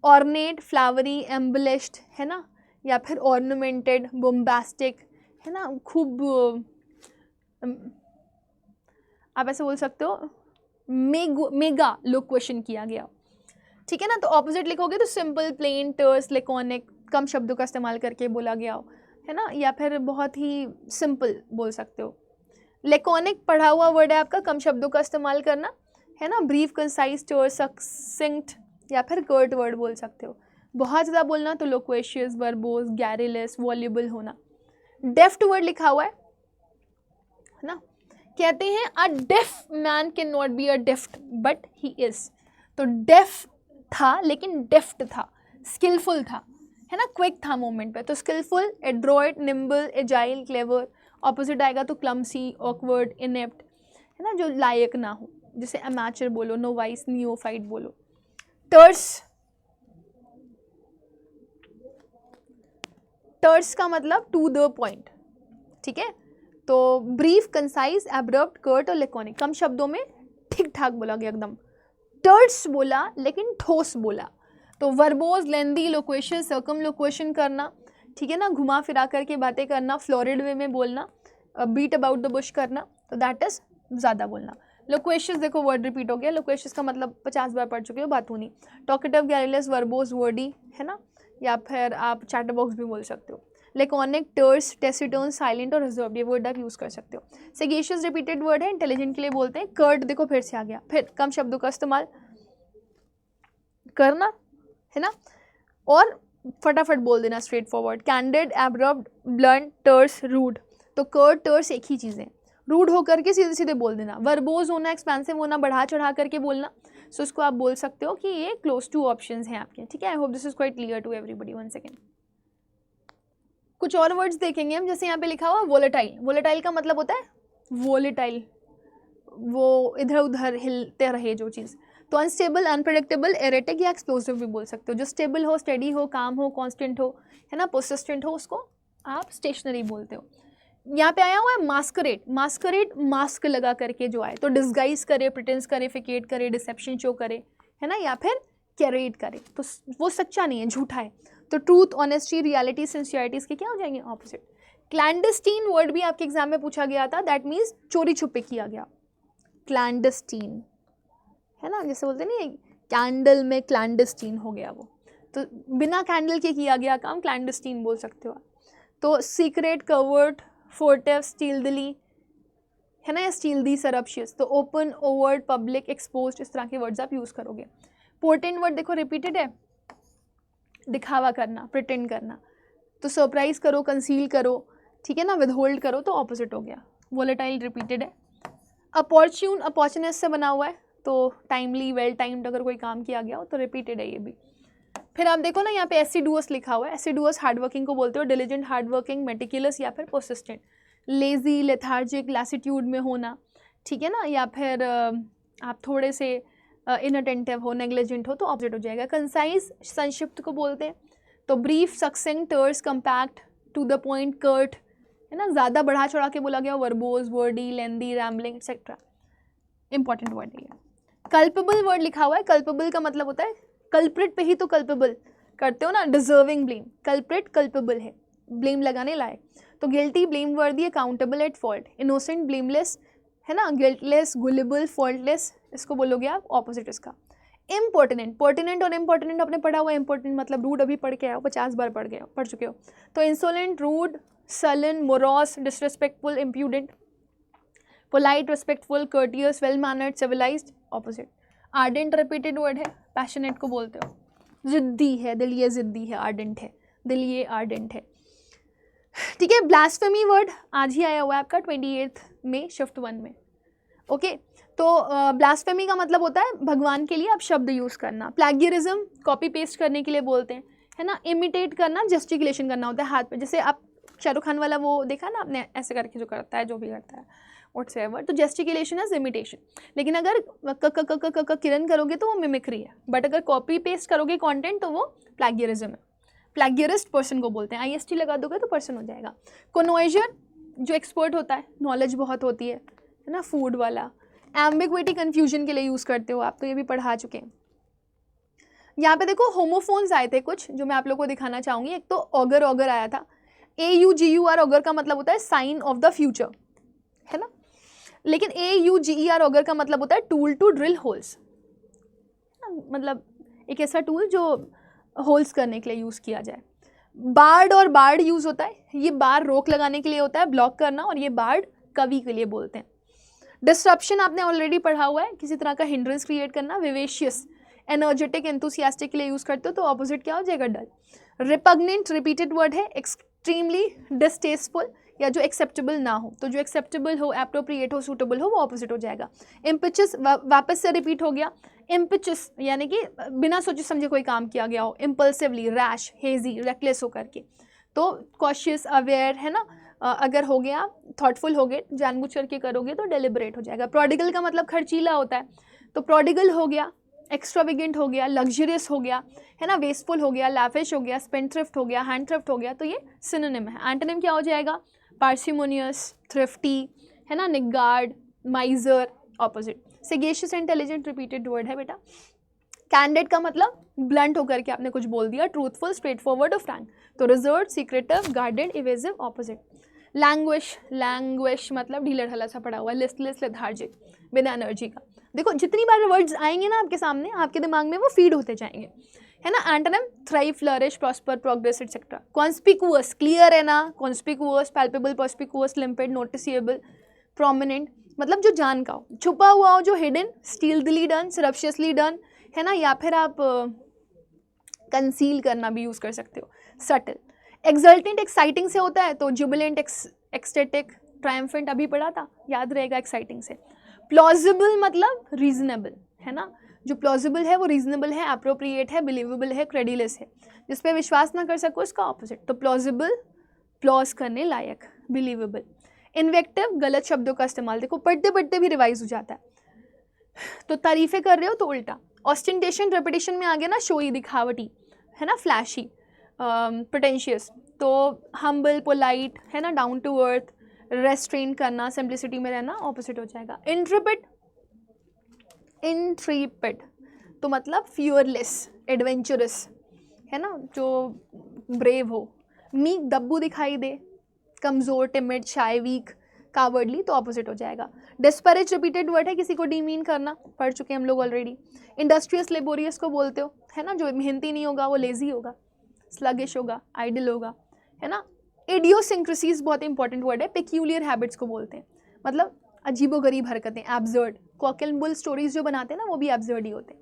ऑर्नेट, फ्लावरी, एम्बलिश्ड, है ना, या फिर ऑर्नामेंटेड, बोम्बास्टिक, है ना, खूब आप ऐसे बोल सकते हो मेगा लोग क्वेश्चन किया गया, ठीक है ना। तो ऑपोजिट लिखोगे तो सिंपल, प्लेन, टर्स, लेकोनिक, कम शब्दों का इस्तेमाल करके बोला गया हो, है ना, या फिर बहुत ही सिंपल बोल सकते हो। लेकोनिक पढ़ा हुआ वर्ड है आपका, कम शब्दों का इस्तेमाल करना, है ना। ब्रीफ, कंसाइज, टर्स, सक्सिंक्ट या फिर कर्ट वर्ड बोल सकते हो। बहुत ज़्यादा बोलना तो लोक्वेशियस, वर्बोस, गैरिलस, वॉल्यूबल होना। डेफ्ट वर्ड लिखा हुआ है ना, कहते हैं a deaf man can not be a deft but he is. तो डेफ था लेकिन डेफ्ट था, स्किलफुल था, है ना, क्विक था मूवमेंट पे। तो skilful, adroit, nimble, agile, clever. Opposite आएगा तो क्लमसी, ऑकवर्ड, इनेप्ट, है ना, जो लायक ना हो, जैसे अमैचर बोलो, नोवाइस, नियोफाइट बोलो। टर्स, टर्स का मतलब टू द पॉइंट, ठीक है। तो ब्रीफ, कंसाइज, एब्रप्ट, कर्ट और लेकोनिक, कम शब्दों में ठीक ठाक बोला गया एकदम। टर्स बोला लेकिन ठोस बोला। तो वर्बोस, लेंदी, लोक्वेशियस, सर्कम लोक्वेशन करना, ठीक है ना, घुमा फिरा करके बातें करना, फ्लोरिड वे में बोलना, बीट अबाउट द बुश करना, तो दैट इज ज़्यादा बोलना। लोक्वेशियस, देखो वर्ड रिपीट हो गया, लोक्वेशियस का मतलब 50 बार पढ़ चुके हो, बात होनी। टॉकेटिव, गैरिलस, वर्बोस, वर्डी, है ना, या फिर आप चैटर बॉक्स भी बोल सकते हो। लेकोनिक, टर्स, टेसिटोन, साइलेंट और रिजर्व्ड, ये वर्ड आप यूज़ कर सकते हो। सेगेशियस रिपीटेड वर्ड है, इंटेलिजेंट के लिए बोलते हैं। कर्ट देखो फिर से आ गया, फिर कम शब्दों का इस्तेमाल करना, है ना, और फटाफट बोल देना, straightforward. Candid, abrupt, blunt, terse, rude. तो कर्ट, टर्स एक ही चीज़ है, रूड होकर के सीधे सीधे बोल देना। वर्बोज होना, एक्सपेंसिव होना, बढ़ा चढ़ा करके बोलना। सो इसको आप बोल सकते हो कि ये क्लोज टू ऑप्शंस हैं आपके, ठीक है। I hope this is quite clear to everybody. One second, कुछ और वर्ड्स देखेंगे हम, जैसे यहाँ पे लिखा हुआ वोलेटाइल। वोलेटाइल का मतलब होता है वोलेटाइल, वो इधर उधर हिलते रहे जो चीज़। तो अनस्टेबल, अनप्रेडिक्टेबल, एरेटिक या एक्सप्लोसिव भी बोल सकते हो। जो स्टेबल हो, स्टेडी हो, काम हो, कांस्टेंट हो, है ना, परसिस्टेंट हो, उसको आप स्टेशनरी बोलते हो। यहाँ पे आया हुआ है मास्करेड। मास्करेड मास्क लगा करके जो आए, तो डिस्गाइज करे, प्रिटेंस करे, फिकेट करे, डिसेप्शन शो करे, है ना, या फिर कैरेट करे, तो वो सच्चा नहीं है, झूठा है। तो ट्रूथ, ऑनेस्टी, रियलिटी, सिंसियरिटी इसके क्या हो जाएंगे, ऑपोजिट। क्लैंडस्टीन वर्ड भी आपके एग्जाम में पूछा गया था, दैट मीन्स चोरी छुपे किया गया, क्लैंडस्टीन, है ना, जैसे बोलते नहीं कैंडल में क्लैंडस्टीन हो गया वो, तो बिना कैंडल के किया गया काम क्लैंडस्टीन बोल सकते हो आप। तो सीक्रेट, कवर्ट, फोर्टिव, स्टीलदली, है ना, या स्टीलदी, सरप्शियस। तो ओपन, ओवर्ट, पब्लिक, एक्सपोज्ड, इस तरह के वर्ड्स आप यूज़ करोगे। पोर्टेंट वर्ड देखो रिपीटेड है, दिखावा करना, प्रिटेंड करना। तो सरप्राइज करो, कंसील करो, ठीक है ना, विदहोल्ड करो, तो ऑपोजिट हो गया। वोलेटाइल रिपीटेड है। अपॉर्च्यून, अपॉर्चुनिस्ट से बना हुआ है, तो टाइमली, वेल टाइम्ड अगर कोई काम किया गया हो तो रिपीटेड है ये भी। फिर आप देखो ना, यहाँ पे एसिडुअस लिखा हुआ है। एसिडुअस हार्डवर्किंग को बोलते हो, डिलिजेंट, हार्डवर्किंग, मेटिकुलस या फिर परसिस्टेंट। लेजी, लेथार्जिक, लैसिट्यूड में होना, ठीक है ना, या फिर आप थोड़े से इनअटेंटिव हो, नेग्लिजेंट हो, तो ऑपोजिट हो जाएगा। कंसाइज, संक्षिप्त को बोलते हैं। तो brief, succinct, terse, compact, to the point, curt, है ना, ज़्यादा बढ़ा चढ़ा के बोला गया, verbose, wordy, lengthy, rambling etcetera. Important word है ये। कल्पेबल वर्ड लिखा हुआ है। कल्पेबल का मतलब होता है कल्प्रिट पे ही तो कल्पेबल करते हो ना, डिजर्विंग ब्लेम। कल्प्रिट कल्पेबल है, ब्लेम लगाने लायक। तो गिल्टी, ब्लेम वर्दी, accountable, at fault. Innocent, blameless, है ना, गिल्टलेस, गुलेबल, फॉल्टलेस, इसको बोलोगे आप ऑपोजिट इसका। इम्पोर्टेंट, पोर्टिनेंट और इम्पोर्टेंट आपने पढ़ा हुआ है। इंपॉर्टेंट मतलब रूड, अभी पढ़ के आओ, 50 बार पढ़ चुके हो। तो insolent, rude, sullen, morose, disrespectful, impudent. Polite, respectful, courteous, well mannered, civilised, opposite. Ardent repeated word है, पैशनेट को बोलते हो, जिद्दी है, दिल ये जिद्दी है, आर्डेंट है, दिल ये आर्डेंट है, ठीक है। ब्लास्फेमी वर्ड आज ही आया हुआ है आपका 28 में शिफ्ट 1 में, ओके। तो ब्लास्फेमी का मतलब होता है भगवान के लिए आप शब्द यूज़ करना। प्लैगियरिज्म, कॉपी पेस्ट करने के लिए बोलते हैं, है ना। इमिटेट करना, जस्टिकुलेशन करना होता है हाथ पे, जैसे आप शाहरुख खान वाला वो देखा ना आपने, ऐसे करके जो करता है, जो भी करता है व्हाट्सएवर, तो जस्टिकुलेशन इज इमिटेशन। लेकिन अगर किरण करोगे तो वो मिमिक्री है, बट अगर कॉपी पेस्ट करोगे कंटेंट तो वो प्लैगियरिज्म है। प्लैगियरिस्ट पर्सन को बोलते हैं, IST लगा दोगे तो पर्सन हो जाएगा। कॉन्वाइजर जो एक्सपर्ट होता है, नॉलेज बहुत होती है ना, फूड वाला। एम्बिग्विटी, कन्फ्यूजन के लिए यूज़ करते हो आप, तो ये भी पढ़ा चुके हैं। यहाँ पे देखो होमोफोन्स आए थे कुछ, जो मैं आप लोगों को दिखाना चाहूँगी। एक तो ऑगर, ऑगर आया था। AUGUR ऑगर का मतलब होता है साइन ऑफ द फ्यूचर, है ना, लेकिन AUGER ऑगर का मतलब होता है टूल टू ड्रिल होल्स, मतलब एक ऐसा टूल जो होल्स करने के लिए यूज़ किया जाए। बार्ड और बार्ड यूज़ होता है, ये बार रोक लगाने के लिए होता है, ब्लॉक करना, और ये बार्ड कवि के लिए बोलते हैं। डिस्ट्रप्शन आपने ऑलरेडी पढ़ा हुआ है, किसी तरह का हिंड्रेंस क्रिएट करना। विवेशियस, एनर्जेटिक, एंथुसियास्टिक के लिए यूज़ करते हो, तो ऑपोजिट क्या हो जाएगा? डल। रिपग्नेंट रिपीटेड वर्ड है, एक्सट्रीमली डिस्टेस्टफुल या जो एक्सेप्टेबल ना हो, तो जो एक्सेप्टेबल हो, एप्रोप्रिएट हो, सूटेबल हो, वो ऑपोजिट हो जाएगा। इम्पिचस वापस से रिपीट हो गया, इम्पिचस यानी कि बिना सोचे समझे कोई काम किया गया हो, इम्पल्सिवली, रैश, हेजी, रेकलेस होकर के। तो कॉशियस, अवेयर, है ना, अगर हो गया थॉटफुल हो गए, जानबूझ करके करोगे तो डेलिबरेट हो जाएगा। प्रोडिगल का मतलब खर्चीला होता है, तो प्रोडिगल हो गया, एक्स्ट्रावेगेंट हो गया, लग्जरियस हो गया, है ना, वेस्टफुल हो गया, लैविश हो गया, स्पेंडथ्रिफ्ट हो गया, हैंडथ्रिफ्ट हो गया, तो ये सिनोनिम है। एंटोनिम क्या हो जाएगा? पार्सिमोनियस, थ्रिफ्टी, है ना, niggard, miser, opposite. Sagacious, intelligent, repeated word है बेटा। कैंडिड का मतलब ब्लंट होकर के आपने कुछ बोल दिया, ट्रूथफुल, स्ट्रेट फॉरवर्ड और फ्रैंक, तो reserved, secretive, guarded, evasive, opposite. Languish, languish मतलब ढीला ढाला सा पड़ा हुआ, लिस्टलेस, लेथार्जिक, बिना एनर्जी का। देखो जितनी बार वर्ड्स आएंगे ना आपके सामने, आपके दिमाग में वो फीड होते जाएंगे, है ना। Antonym thrive, flourish, prosper, progress, etcetera. Conspicuous, clear है ना, conspicuous, palpable, perspicuous, limpid, noticeable, prominent मतलब जो जान का हो, छुपा हुआ हो, जो hidden, stealthily done, surreptitiously done, है ना, या फिर आप कंसील करना भी यूज़ कर सकते हो, सटल। एक्सल्टेंट, एक्साइटिंग से होता है, तो जुबिलेंट, एक्सटेटिक, ट्रायम्फेंट अभी पढ़ा था, याद रहेगा एक्साइटिंग से। प्लॉजिबल मतलब रीजनेबल, है ना, जो प्लॉजिबल है वो रीजनेबल है, अप्रोप्रिएट है, बिलीवेबल है, क्रेडिलस है, जिस पे विश्वास ना कर सको उसका ऑपोजिट, तो प्लॉजिबल, प्लॉज करने लायक, बिलीवेबल। इन्वेक्टिव, गलत शब्दों का इस्तेमाल, देखो पढ़ते पढ़ते भी रिवाइज हो जाता है, तो तारीफें कर रहे हो तो उल्टा। ऑस्टेंटेशन, रेपिटेशन में आ गया ना, शोई, दिखावटी, है ना, फ्लैशी, प्रिटेंशियस, तो हम्बल, पोलाइट, है ना, डाउन टू अर्थ, रेस्ट्रेन करना, सिंप्लिसिटी में रहना, ऑपोजिट हो जाएगा। इंट्रिपिड, इंट्रीपिड तो मतलब फियरलेस, एडवेंचरस, है ना, जो ब्रेव हो। मीक, दब्बू दिखाई दे, कमज़ोर, टिमिड, शाय, वीक, कावर्डली, तो ऑपोजिट हो जाएगा। डिस्परेज रिपीटेड वर्ड है, किसी को डीमीन करना, पढ़ चुके हैं हम लोग ऑलरेडी। इंडस्ट्रियस, लेबोरियस को बोलते हो, है ना, जो मेहनती नहीं होगा वो लेजी होगा, स्लगिश होगा, आइडल होगा, है ना। इडियोसिंक्रेसीज बहुत इंपॉर्टेंट वर्ड है, पेक्यूलियर हैबिट्स को बोलते हैं, मतलब अजीबोगरीब हरकतें, absurd. Cock and bull stories जो बनाते हैं ना, वो भी एब्सर्ड ही होते हैं।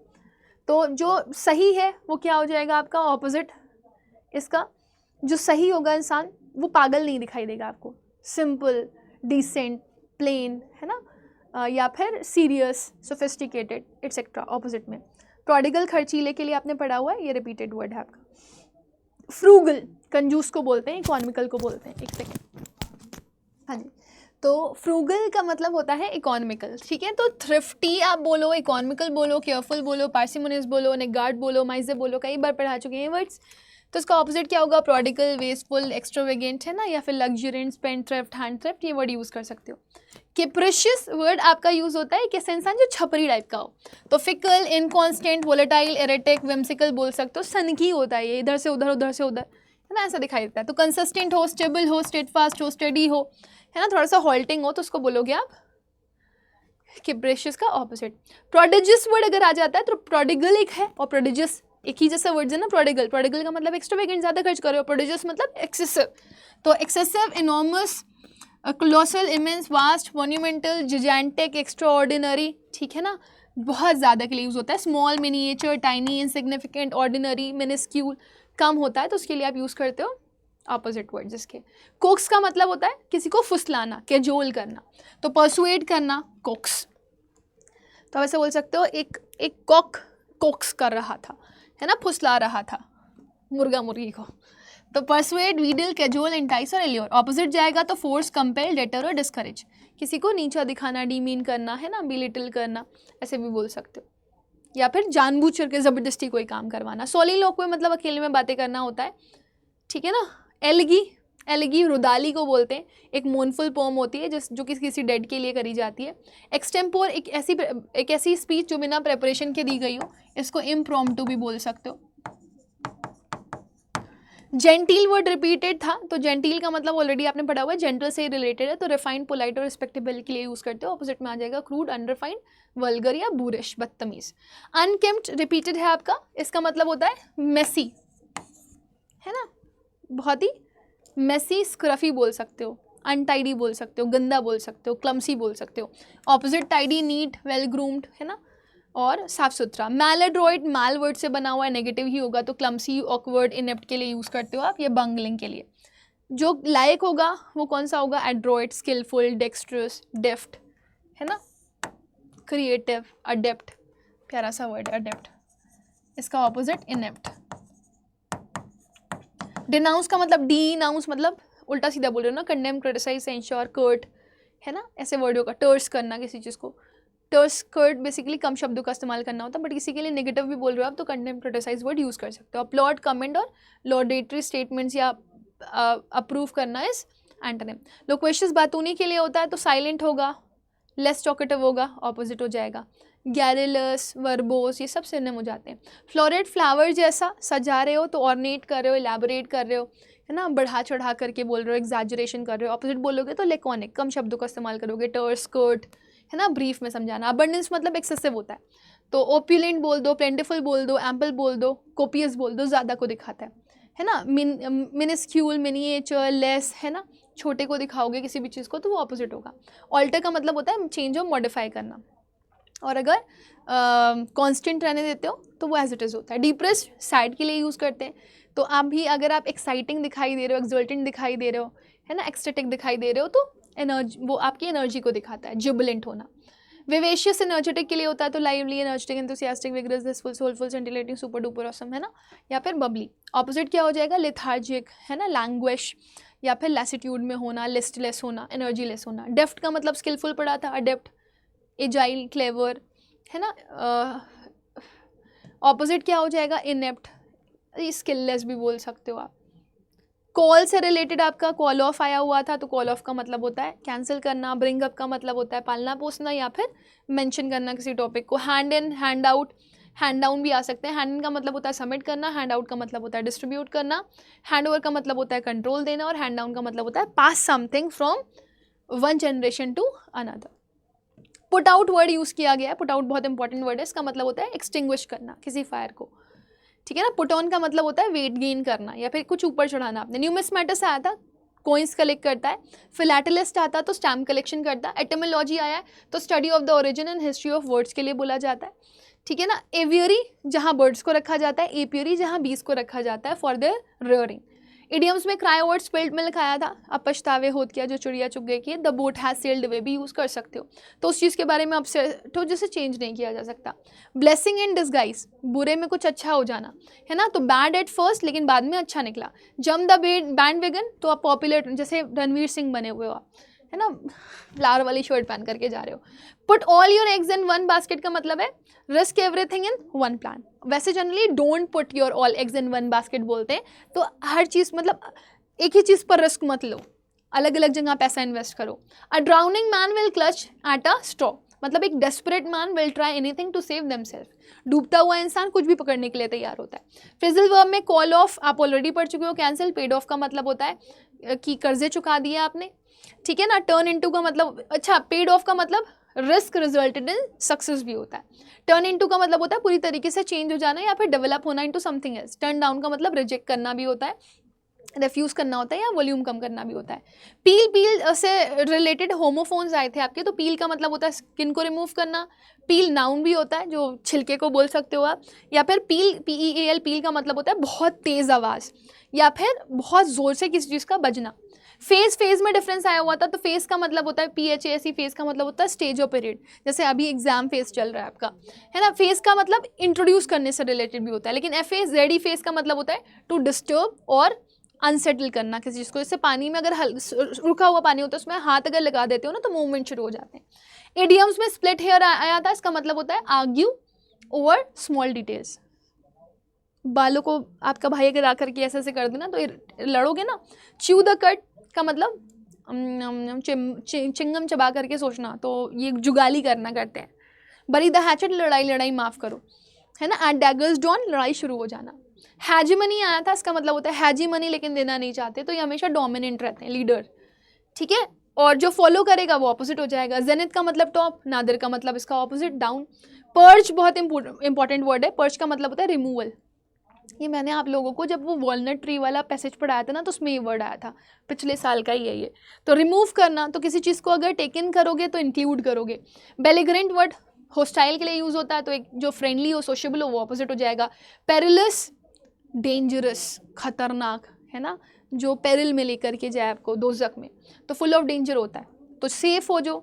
तो जो सही है वो क्या हो जाएगा आपका? ऑपोजिट इसका। जो सही होगा इंसान वो पागल नहीं दिखाई देगा आपको, सिंपल, डिसेंट, प्लेन, है ना, या फिर सीरियस, सोफिस्टिकेटेड, एटसेट्रा, ऑपोजिट में। प्रोडिगल, खर्चीले के लिए आपने पढ़ा हुआ है, ये रिपीटेड वर्ड है आपका। फ्रूगल, कंजूस को बोलते हैं, इकोनॉमिकल को बोलते हैं। एक सेकेंड, हाँ जी, तो फ्रूगल का मतलब होता है इकोनॉमिकल, ठीक है। तो थ्रिफ्टी आप बोलो, इकोनॉमिकल बोलो, केयरफुल बोलो, पार्सिमोनियस बोलो, निगार्ड बोलो, माइजर बोलो, कई बार पढ़ा चुके हैं वर्ड्स। तो इसका ऑपोजिट क्या होगा? प्रोडिगल, वेस्टफुल, एक्स्ट्रावेगेंट, है ना, या फिर लग्जरियंट, स्पेंड थ्रिफ्ट, हैंड थ्रिफ्ट, ये वर्ड यूज़ कर सकते हो। कैप्रिशियस वर्ड आपका यूज़ होता है कैसे इंसान जो छपरी टाइप का हो, तो fickle, inconstant, volatile, erratic, whimsical बोल सकते हो। सनकी होता है ये, इधर से उधर, उधर से उधर, है ना, ऐसा दिखाई देता है। तो कंसिस्टेंट हो, स्टेबल हो, स्टेडफास्ट हो, स्टडी हो, है ना, थोड़ा सा हॉल्टिंग हो, तो उसको बोलोगे आप कैप्रिशियस का ऑपोजिट। प्रोडिजियस वर्ड अगर आ जाता है तो प्रोडिगल एक है और प्रोडिजियस एक ही जैसा वर्ड है ना। प्रोडिगल, प्रोडिगल का मतलब एक्स्ट्रावेगेंट, ज़्यादा खर्च कर रहे हो। प्रोडिजियस मतलब एक्सेसिव, तो excessive, enormous, colossal, immense, vast, monumental, gigantic, extraordinary, ठीक है ना, बहुत ज़्यादा के लिए यूज़ होता है। Small, miniature, tiny, insignificant, ordinary, minuscule, कम होता है, तो उसके लिए आप यूज़ करते हो ऑपोजिट वर्ड जिसके। कोक्स का मतलब होता है किसी को फुसलाना, कैजोल करना, तो परसुएड करना, कोक्स। तो वैसे बोल सकते हो एक कॉक कोक्स कर रहा था, है ना, फुसला रहा था मुर्गा मुर्गी को। तो परसुएड, वीडल, कैजोल, एंटाइस और एल्योर। ऑपोजिट जाएगा तो फोर्स, कंपेल, डेटर और डिस्करेज, किसी को नीचा दिखाना, डीमीन करना, है ना, बिलिटल करना, ऐसे भी बोल सकते हो। या फिर जानबूझ करके ज़बरदस्ती कोई काम करवाना। सोलिलोक में मतलब अकेले में बातें करना होता है, ठीक है ना। एलगी, एलगी रुदाली को बोलते हैं, एक मोनफुल पोम होती है जो कि किसी डेड के लिए करी जाती है। एक्सटेम्पोर, एक ऐसी स्पीच जो बिना प्रेपरेशन के दी गई हो, इसको इम्प्रॉम्प्टू भी बोल सकते हो। जेंटिल वर्ड रिपीटेड था, तो जेंटिल का मतलब ऑलरेडी आपने पढ़ा हुआ है, जेंटल से रिलेटेड है, तो रिफाइंड, पोलाइट और रिस्पेक्टेबल के लिए यूज करते हो। ऑपोजिट में आ जाएगा क्रूड, अनरिफाइंड, वल्गर या बुरिश, बदतमीज। अनकेम्प्ड रिपीटेड है आपका, इसका मतलब होता है मेसी, है ना, बहुत ही मेसी, स्क्रफी बोल सकते हो, अनटाइडी बोल सकते हो, गंदा बोल सकते हो, क्लमसी बोल सकते हो। Opposite tidy, neat, well groomed, है ना, और साफ सुथरा। मैलड्रॉइड, मैल वर्ड से बना हुआ है, नेगेटिव ही होगा, तो क्लमसी, ऑकवर्ड, इनेप्ट के लिए यूज करते हो आप, ये बंगलिंग के लिए। जो लायक होगा वो कौन सा होगा, एड्रॉइड, स्किलफुल, डेक्स्ट्रस, डेफ्ट, है ना, क्रिएटिव, अडेप्ट, प्यारा सा वर्ड है अडेप्ट, इसका ऑपोजिट इनेप्ट। डिनाउंस का मतलब, डीनाउंस मतलब उल्टा सीधा बोल रहे हो ना, कंडेम, क्रिटिसाइज, सेंश्योर, कर्ट, है ना, ऐसे वर्ड होगा। टर्स करना किसी चीज़ को, टर्स, कर्ट बेसिकली कम शब्दों का इस्तेमाल करना होता है, बट किसी के लिए नेगेटिव भी बोल रहे हो आप तो कंडेम, क्रिटिसाइज वर्ड यूज़ कर सकते हो। अपलॉड, कमेंट और लॉडेटरी स्टेटमेंट्स या अप्रूव करना इज एंटोनिम। लोक्वेशियस बात उन्हीं के लिए होता है, तो साइलेंट होगा, लेस टॉकेटिव होगा, ऑपोजिट हो जाएगा। गैरिलस, वर्बोस, ये सब सिनोनिम हो जाते हैं। फ्लोरेट, फ्लावर जैसा, सजा रहे हो तो ऑर्नेट कर रहे हो, एलैबोरेट कर रहे हो, है ना, बढ़ा चढ़ा करके बोल रहे हो, एग्जैजरेशन कर रहे हो। ऑपोजिट बोलोगे तो लेकॉनिक, कम शब्दों का इस्तेमाल करोगे। टर्स, कर्ट, है ना, ब्रीफ में समझाना। अबंडेंस मतलब एक्सेसिव होता है, तो ओप्युलेंट बोल दो, प्लेंटिफुल बोल दो, एम्पल बोल दो, कोपियस बोल दो, ज़्यादा को दिखाता है ना। मिनिस्क्यूल, मिनिएचर, लेस, है ना, छोटे को दिखाओगे किसी भी चीज़ को तो वो ऑपोजिट होगा। ऑल्टर का मतलब होता है चेंज और मॉडिफाई करना, और अगर कांस्टेंट रहने देते हो तो वो एज इट इज़ होता है। डिप्रेस्ड, सैड के लिए यूज़ करते हैं, तो आप भी अगर आप एक्साइटिंग दिखाई दे रहे हो, एक्सल्टेंट दिखाई दे रहे हो, है ना, एक्सटेटिक दिखाई दे रहे हो, तो एनर्जी, वो आपकी एनर्जी को दिखाता है। जुबिलेंट होना। विवेशियस, एनर्जेटिक के लिए होता है, तो lively, energetic, enthusiastic, vigorous, zestful, soulful, scintillating, super duper awesome, है ना, या फिर बबली। ऑपोजिट क्या हो जाएगा, लेथार्जिक, है ना, लैंग्वेज, या फिर लैसिट्यूड में होना, लिस्टलेस होना, एनर्जी लेस होना। डेफ्ट का मतलब स्किलफुल पढ़ा था, अडेप्ट, एजाइल, क्लेवर, है ना। ऑपोजिट क्या हो जाएगा, इनेप्ट, स्किललेस भी बोल सकते हो आप। कॉल से रिलेटेड आपका कॉल ऑफ आया हुआ था, तो कॉल ऑफ का मतलब होता है कैंसिल करना। ब्रिंग अप का मतलब होता है पालना पोसना या फिर मेंशन करना किसी टॉपिक को। Hand in, hand out, hand down भी आ सकते हैं। हैंड इन का मतलब होता है सबमिट करना, हैंड आउट का मतलब होता है डिस्ट्रीब्यूट करना, हैंड ओवर का मतलब होता है कंट्रोल देना, और हैंड डाउन का मतलब होता है pass something from one generation to another. Put out word use किया गया है, पुट आउट बहुत इंपॉर्टेंट वर्ड है, इसका मतलब होता है एक्सटिंग्विश करना किसी फायर को, ठीक है ना। पुट ऑन का मतलब होता है वेट गेन करना या फिर कुछ ऊपर चढ़ाना आपने। न्यूमिस्मेटिस आया था, कॉइन्स कलेक्ट करता है। फिलैटेलिस्ट आता है तो स्टैम्प कलेक्शन करता है। एटिमोलॉजी आया है तो study of the origin and history of words के लिए बोला जाता है, ठीक है ना। एवियरी जहाँ बर्ड्स को रखा जाता है, एपियरी जहाँ बीस को रखा जाता है फॉर देयर रेयरिंग। इडियम्स में क्राई वर्ड स्पिल्ट मिल्क आया था, अब पछतावे होत किया जो चिड़िया चुग गई की। The boat has sailed away भी यूज़ कर सकते हो, तो उस चीज़ के बारे में आपसे तो जिसे चेंज नहीं किया जा सकता। ब्लेसिंग इन डिस्गाइज, बुरे में कुछ अच्छा हो जाना, है ना, तो बैड एट फर्स्ट लेकिन बाद में अच्छा निकला। जम द बैंड वेगन, तो आप पॉपुलर, जैसे रणवीर सिंह बने हुए हो आप, है ना, फ्लावर वाली शर्ट पहन करके जा रहे हो। Put all your eggs in one basket का मतलब है risk everything in one plan. वैसे generally don't put your all eggs in one basket बोलते हैं, तो हर चीज़ मतलब एक ही चीज़ पर रिस्क मत लो, अलग अलग जगह पैसा इन्वेस्ट करो। A drowning man will clutch at a straw, मतलब एक desperate man will try anything to save themselves. डूबता हुआ इंसान कुछ भी पकड़ने के लिए तैयार होता है। फ्रेजल वर्ब में कॉल ऑफ आप ऑलरेडी पढ़ चुके हो, कैंसिल। पेड ऑफ का मतलब होता है कि कर्जे चुका दिए आपने, ठीक है ना। टर्न इनटू का मतलब, अच्छा, पेड ऑफ का मतलब रिस्क रिजल्टेड इन सक्सेस भी होता है। टर्न इनटू का मतलब होता है पूरी तरीके से चेंज हो जाना या फिर डेवलप होना into something else. Turn down का मतलब रिजेक्ट करना भी होता है, रेफ्यूज करना होता है या वॉल्यूम कम करना भी होता है। पील, पील से रिलेटेड होमोफोन्स आए थे आपके, तो पील का मतलब होता है स्किन को रिमूव करना। पील नाउन भी होता है जो छिलके को बोल सकते हो आप, या फिर पील, PEAL, पील का मतलब होता है बहुत तेज़ आवाज़ या फिर बहुत ज़ोर से किसी चीज़ का बजना। फेज, फेज में डिफरेंस आया हुआ था, तो फेज का मतलब होता है PHASE, फेज का मतलब होता है स्टेज ऑफ पीरियड, जैसे अभी एग्जाम फेज चल रहा है आपका, है ना। फेज का मतलब इंट्रोड्यूस करने से रिलेटेड भी होता है, लेकिन FAZE फेज का मतलब होता है टू डिस्टर्ब और अनसेटल करना किसी चीज़ को। जैसे पानी में अगर रुका हुआ पानी होता है उसमें हाथ अगर लगा देते हो ना तो मूवमेंट शुरू हो जाते हैं। इडियम्स में स्प्लिट हेयर आया था, इसका मतलब होता है आर्ग्यू ओवर स्मॉल डिटेल्स। बालों को आपका भाई अगर आकर के ऐसे ऐसे कर देना तो लड़ोगे ना। च्यू द कट का मतलब चिंगम चबा करके सोचना, तो ये जुगाली करना करते हैं। बरी द हैचेट, लड़ाई लड़ाई माफ़ करो, है ना। एट डैगर्स डॉन, लड़ाई शुरू हो जाना। हैजीमनी आया था, इसका मतलब होता है हैजीमनी लेकिन देना नहीं चाहते, तो ये हमेशा डोमिनेंट रहते हैं, लीडर, ठीक है। और जो फॉलो करेगा वो ऑपोजिट हो जाएगा। जेनिथ का मतलब टॉप, नादिर का मतलब इसका ऑपोजिट डाउन। पर्च बहुत इंपॉर्टेंट वर्ड है, पर्च का मतलब होता है रिमूवल। ये मैंने आप लोगों को जब वो वॉलनट ट्री वाला पैसेज पढ़ाया था ना, तो उसमें ये वर्ड आया था, पिछले साल का ही है ये। तो रिमूव करना, तो किसी चीज़ को अगर टेक इन करोगे तो इंक्लूड करोगे। बेलिग्रेंट वर्ड होस्टाइल के लिए यूज़ होता है, तो एक जो फ्रेंडली हो, सोशेबल हो, वो ऑपोजिट हो जाएगा। पेरिलस, डेंजरस, खतरनाक, है ना, जो पेरिल में लेकर के जाए आपको दोज़ख में, तो फुल ऑफ डेंजर होता है। तो सेफ हो जो,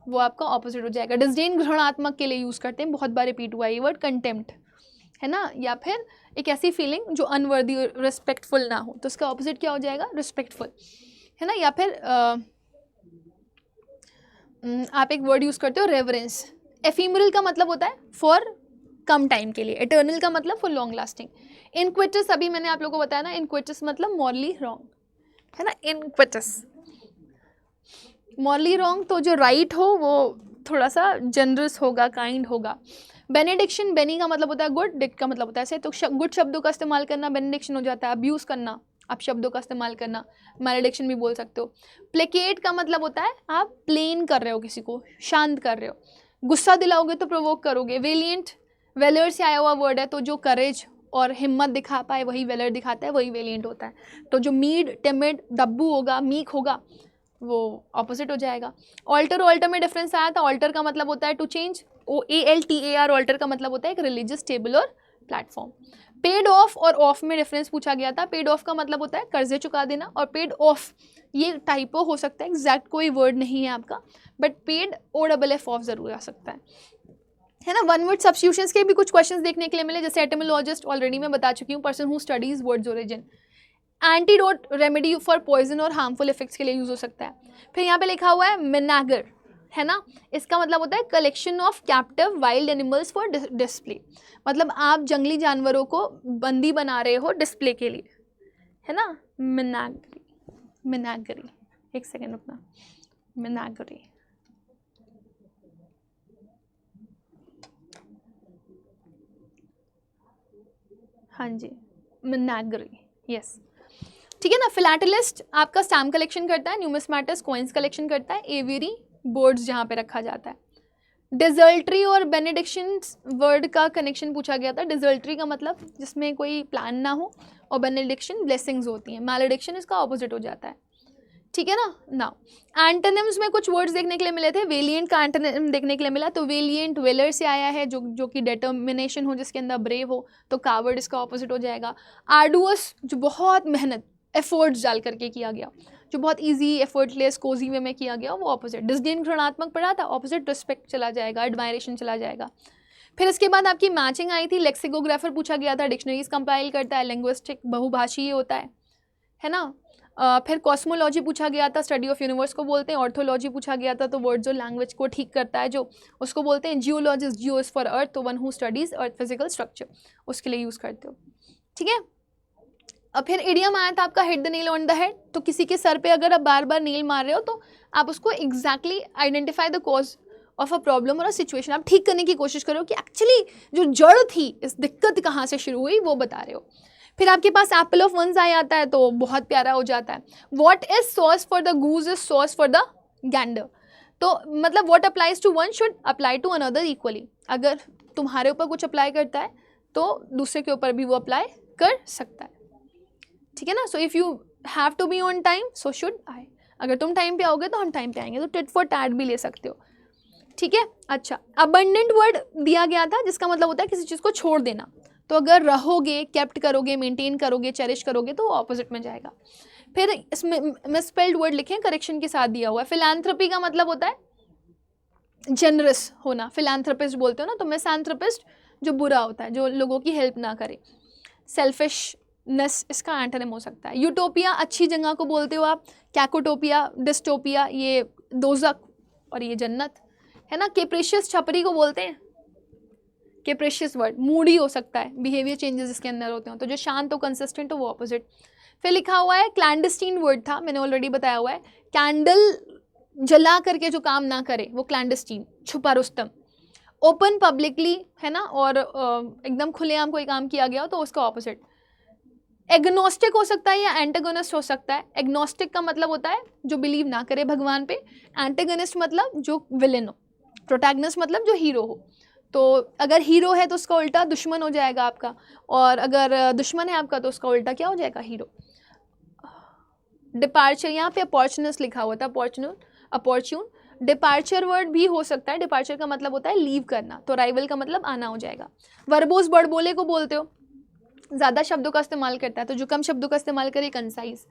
वो आपका ऑपोजिट हो जाएगा। डिस्डेन घृणात्मक के लिए यूज़ करते हैं, बहुत बार रिपीट हुआ ये वर्ड। कंटेम्प्ट, है ना, या फिर एक ऐसी फीलिंग जो अनवर्दी, रिस्पेक्टफुल ना हो, तो उसका ऑपोजिट क्या हो जाएगा, रिस्पेक्टफुल, है ना। या फिर आप एक वर्ड यूज़ करते हो रेवरेंस। एफीमरल का मतलब होता है फॉर कम टाइम के लिए, एटर्नल का मतलब फॉर लॉन्ग लास्टिंग। इनक्विटस, अभी मैंने आप लोगों को बताया ना, इनक्विटस मतलब मॉरली रॉन्ग, है ना, इनक्विटस मॉरली रॉन्ग, तो जो राइट हो वो थोड़ा सा जनरस होगा, काइंड होगा। बेनेडिक्शन, बेनी का मतलब होता है गुड, डिक्ट का मतलब होता है ऐसे, तो गुड शब्दों का इस्तेमाल करना बेनेडिक्शन हो जाता है। अब्यूज़ करना, आप शब्दों का इस्तेमाल करना, मैलेडिक्शन भी बोल सकते हो। प्लेकेट का मतलब होता है आप प्लेन कर रहे हो, किसी को शांत कर रहे हो। गुस्सा दिलाओगे तो प्रोवोक करोगे। वेलियंट, वेलर से आया हुआ वर्ड है, तो जो करेज और हिम्मत दिखा पाए वही वेलर दिखाता है, वही वेलियंट होता है। तो जो मीड, टिमिड, दब्बू होगा, मीक होगा, वो ऑपोजिट हो जाएगा। ऑल्टर, ऑल्टर में डिफरेंस आया था। ऑल्टर का मतलब होता है टू चेंज, OALTAR, ऑल्टर का मतलब होता है एक रिलीजियस टेबल और प्लेटफॉर्म। पेड ऑफ और ऑफ में डिफरेंस पूछा गया था। पेड ऑफ का मतलब होता है कर्जे चुका देना, और पेड ऑफ ये टाइपो हो सकता है, एग्जैक्ट कोई वर्ड नहीं है आपका, बट पेड OFF ऑफ जरूर आ सकता है ना। वन वर्ड सब्स्टिट्यूशंस के भी कुछ क्वेश्चंस देखने के लिए मिले, जैसे एटिमोलॉजिस्ट ऑलरेडी मैं बता चुकी हूँ, person who studies words origin. Antidote, remedy for poison और हार्मफुल इफेक्ट्स के लिए यूज़ हो सकता है। फिर यहाँ पे लिखा हुआ है मिनागर, है ना, इसका मतलब होता है collection of captive wild animals for display, मतलब आप जंगली जानवरों को बंदी बना रहे हो डिस्प्ले के लिए, है ना। मिनागरी, मिनागरी, एक सेकेंड रुकना, मिनागरी, हाँ जी, मिनागरी, यस, ठीक है ना। फिलैटलिस्ट आपका स्टैम्प कलेक्शन करता है, न्यूमिस्मैटिस्ट कॉइन्स कलेक्शन करता है, एवियरी बोर्ड्स जहाँ पे रखा जाता है। डिजल्ट्री और बेनेडिक्शन वर्ड का कनेक्शन पूछा गया था। डिजल्ट्री का मतलब जिसमें कोई प्लान ना हो, और बेनेडिक्शन ब्लेसिंग्स होती हैं। मैलेडिक्शन इसका ऑपोजिट हो जाता है, ठीक है ना। नाउ एंटोनिम्स में कुछ वर्ड्स देखने के लिए मिले थे। वेलिएंट का एंटोनिम देखने के लिए मिला, तो वेलिएंट वेलर से आया है, जो कि डिटर्मिनेशन हो, जिसके अंदर ब्रेव हो, तो कावर्ड इसका ऑपोजिट हो जाएगा। आर्डुअस, जो बहुत मेहनत एफर्ट्स डाल करके किया गया, जो बहुत इजी, एफर्टलेस, कोजी वे में किया गया, वो ऑपोजिट। डिस्डेन घृणात्मक पढ़ा था, ऑपोजिट रिस्पेक्ट चला जाएगा, एडमायरेशन चला जाएगा। फिर इसके बाद आपकी मैचिंग आई थी। लेक्सिकोग्राफर पूछा गया था, डिक्शनरीज कंपाइल करता है, लिंग्विस्टिक बहुभाषीय होता है ना। फिर कॉस्मोलॉजी पूछा गया था, स्टडी ऑफ यूनिवर्स को बोलते हैं। ऑर्थोलॉजी पूछा गया था, तो वर्ड जो लैंग्वेज को ठीक करता है, जो उसको बोलते हैं। Geologist, geo is for earth, तो one who studies earth physical structure, उसके लिए यूज़ करते हो, ठीक है। अब फिर इडियम आया था आपका hit the nail on the head, तो किसी के सर पे अगर आप बार बार नील मार रहे हो, तो आप उसको exactly identify the cause of a problem और अ सिचुएशन, आप ठीक करने की कोशिश करो कि एक्चुअली जो जड़ थी, इस दिक्कत कहाँ से शुरू हुई, वो बता रहे हो। फिर आपके पास एप्पल ऑफ वंस आ जाता है, तो बहुत प्यारा हो जाता है। What is sauce for the goose is sauce for the gander, तो मतलब what applies to one should apply to another equally, अगर तुम्हारे ऊपर कुछ अप्लाई करता है तो दूसरे के ऊपर भी वो अप्लाई कर सकता है, ठीक है ना। So if you have to be on time, so should I, अगर तुम टाइम पे आओगे तो हम टाइम पे आएंगे, तो टिट फॉर टैट भी ले सकते हो, ठीक है। अच्छा, अबंडेंट वर्ड दिया गया था, जिसका मतलब होता है किसी चीज़ को छोड़ देना, तो अगर रहोगे, केप्ट करोगे, मेंटेन करोगे, चेरिश करोगे, तो ऑपोजिट में जाएगा। फिर इसमें मिसस्पेल्ड वर्ड लिखें, करेक्शन के साथ दिया हुआ है। फिलैंथ्रोपी का मतलब होता है जनरस होना, फिलैंथ्रोपिस्ट बोलते हो ना, तो मिसैंथ्रोपिस्ट जो बुरा होता है, जो लोगों की हेल्प ना करे। सेल्फिशनेस इसका एंटोनिम हो सकता है। यूटोपिया अच्छी जगह को बोलते हो आप। कैकोटोपिया, डिस्टोपिया ये दोज़ख और ये जन्नत, है ना। कैप्रिशियस छपरी को बोलते हैं, कैप्रिशियस वर्ड। मूडी हो सकता है, बिहेवियर चेंजेस इसके अंदर होते हैं, तो जो शांत हो, कंसिस्टेंट हो, वो ऑपोजिट। फिर लिखा हुआ है क्लैंडस्टीन वर्ड था, मैंने ऑलरेडी बताया हुआ है। कैंडल जला करके जो काम ना करे वो क्लैंडस्टीन, छुपा रुस्तम। ओपन पब्लिकली, है ना, और एकदम खुलेआम कोई काम किया गया हो तो उसका ऑपोजिट। एग्नोस्टिक हो सकता है या एंटागोनिस्ट हो सकता है। एग्नोस्टिक का मतलब होता है जो बिलीव ना करे भगवान पे, एंटागोनिस्ट मतलब जो विलेन हो, प्रोटैगनिस्ट मतलब जो हीरो हो। तो अगर हीरो है तो उसका उल्टा दुश्मन हो जाएगा आपका, और अगर दुश्मन है आपका तो उसका उल्टा क्या हो जाएगा, हीरो। डिपार्चर, यहाँ पे अपॉर्चुनिस्ट लिखा हुआ था, अपॉर्चून। डिपार्चर वर्ड भी हो सकता है, डिपार्चर का मतलब होता है लीव करना, तो राइवल का मतलब आना हो जाएगा। वर्बोस बड़बोले को बोलते हो, ज़्यादा शब्दों का इस्तेमाल करता है, तो जो कम शब्दों का इस्तेमाल करे कंसाइज।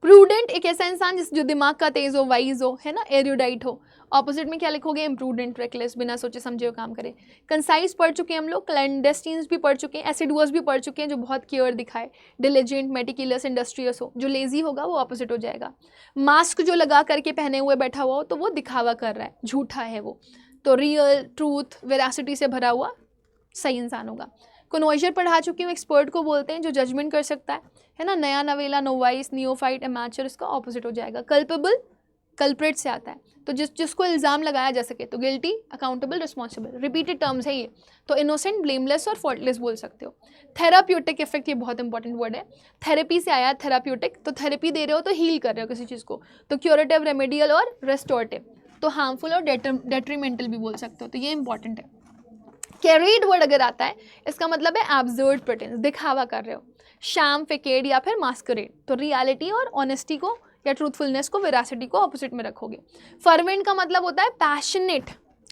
प्रूडेंट एक ऐसा इंसान जो दिमाग का तेज हो, वाइज हो, है ना, एरुडाइट हो। ऑपोजिट में क्या लिखोगे, इम्प्रूडेंट, रेकलेस, बिना सोचे समझे वो काम करे। कंसाइज पढ़ चुके हैं हम लोग, क्लैंडेस्टीन्स भी पढ़ चुके हैं, एसिडुअस भी पढ़ चुके हैं जो बहुत केयर दिखाए। डिलिजेंट, मेटिकुलस, इंडस्ट्रियस हो, जो लेजी होगा वो ऑपोजिट हो जाएगा। मास्क जो लगा करके पहने हुए बैठा हुआ हो तो वो दिखावा कर रहा है, झूठा है वो। तो रियल, ट्रूथ, वेरासिटी से भरा हुआ सही इंसान होगा। कन्वर्जर पढ़ा चुकी हूँ, एक्सपर्ट को बोलते हैं जो जजमेंट कर सकता है ना। नया, नवेला, नोवाइस, नियोफाइट, एमेचर, इसका ऑपोजिट हो जाएगा। कल्पेबल, कल्प्रेट से आता है, तो जिसको इल्ज़ाम लगाया जा सके, तो guilty, accountable, responsible, repeated terms है ये। तो इनोसेंट, ब्लेमलेस और फॉल्टलेस बोल सकते हो। थेराप्यूटिक इफेक्ट, ये बहुत इंपॉर्टेंट वर्ड है, थेरेपी से आया थेराप्यूटिक, तो थेरेपी दे रहे हो तो हील कर रहे हो किसी चीज़ को। तो क्यूरेटिव, रेमेडियल और रेस्टोरेटिव, तो हार्मफुल और डेट्रीमेंटल भी बोल सकते हो, तो ये इंपॉर्टेंट है। कैरीड वर्ड अगर आता है, इसका मतलब है एब्सर्ड प्रिटेंस, दिखावा कर रहे हो। शाम, फेकेड या फिर मास्करेड, तो रियलिटी और ऑनेस्टी को या ट्रूथफुलनेस को, वेरासिटी को ऑपोजिट में रखोगे। फर्वेंट का मतलब होता है passionate,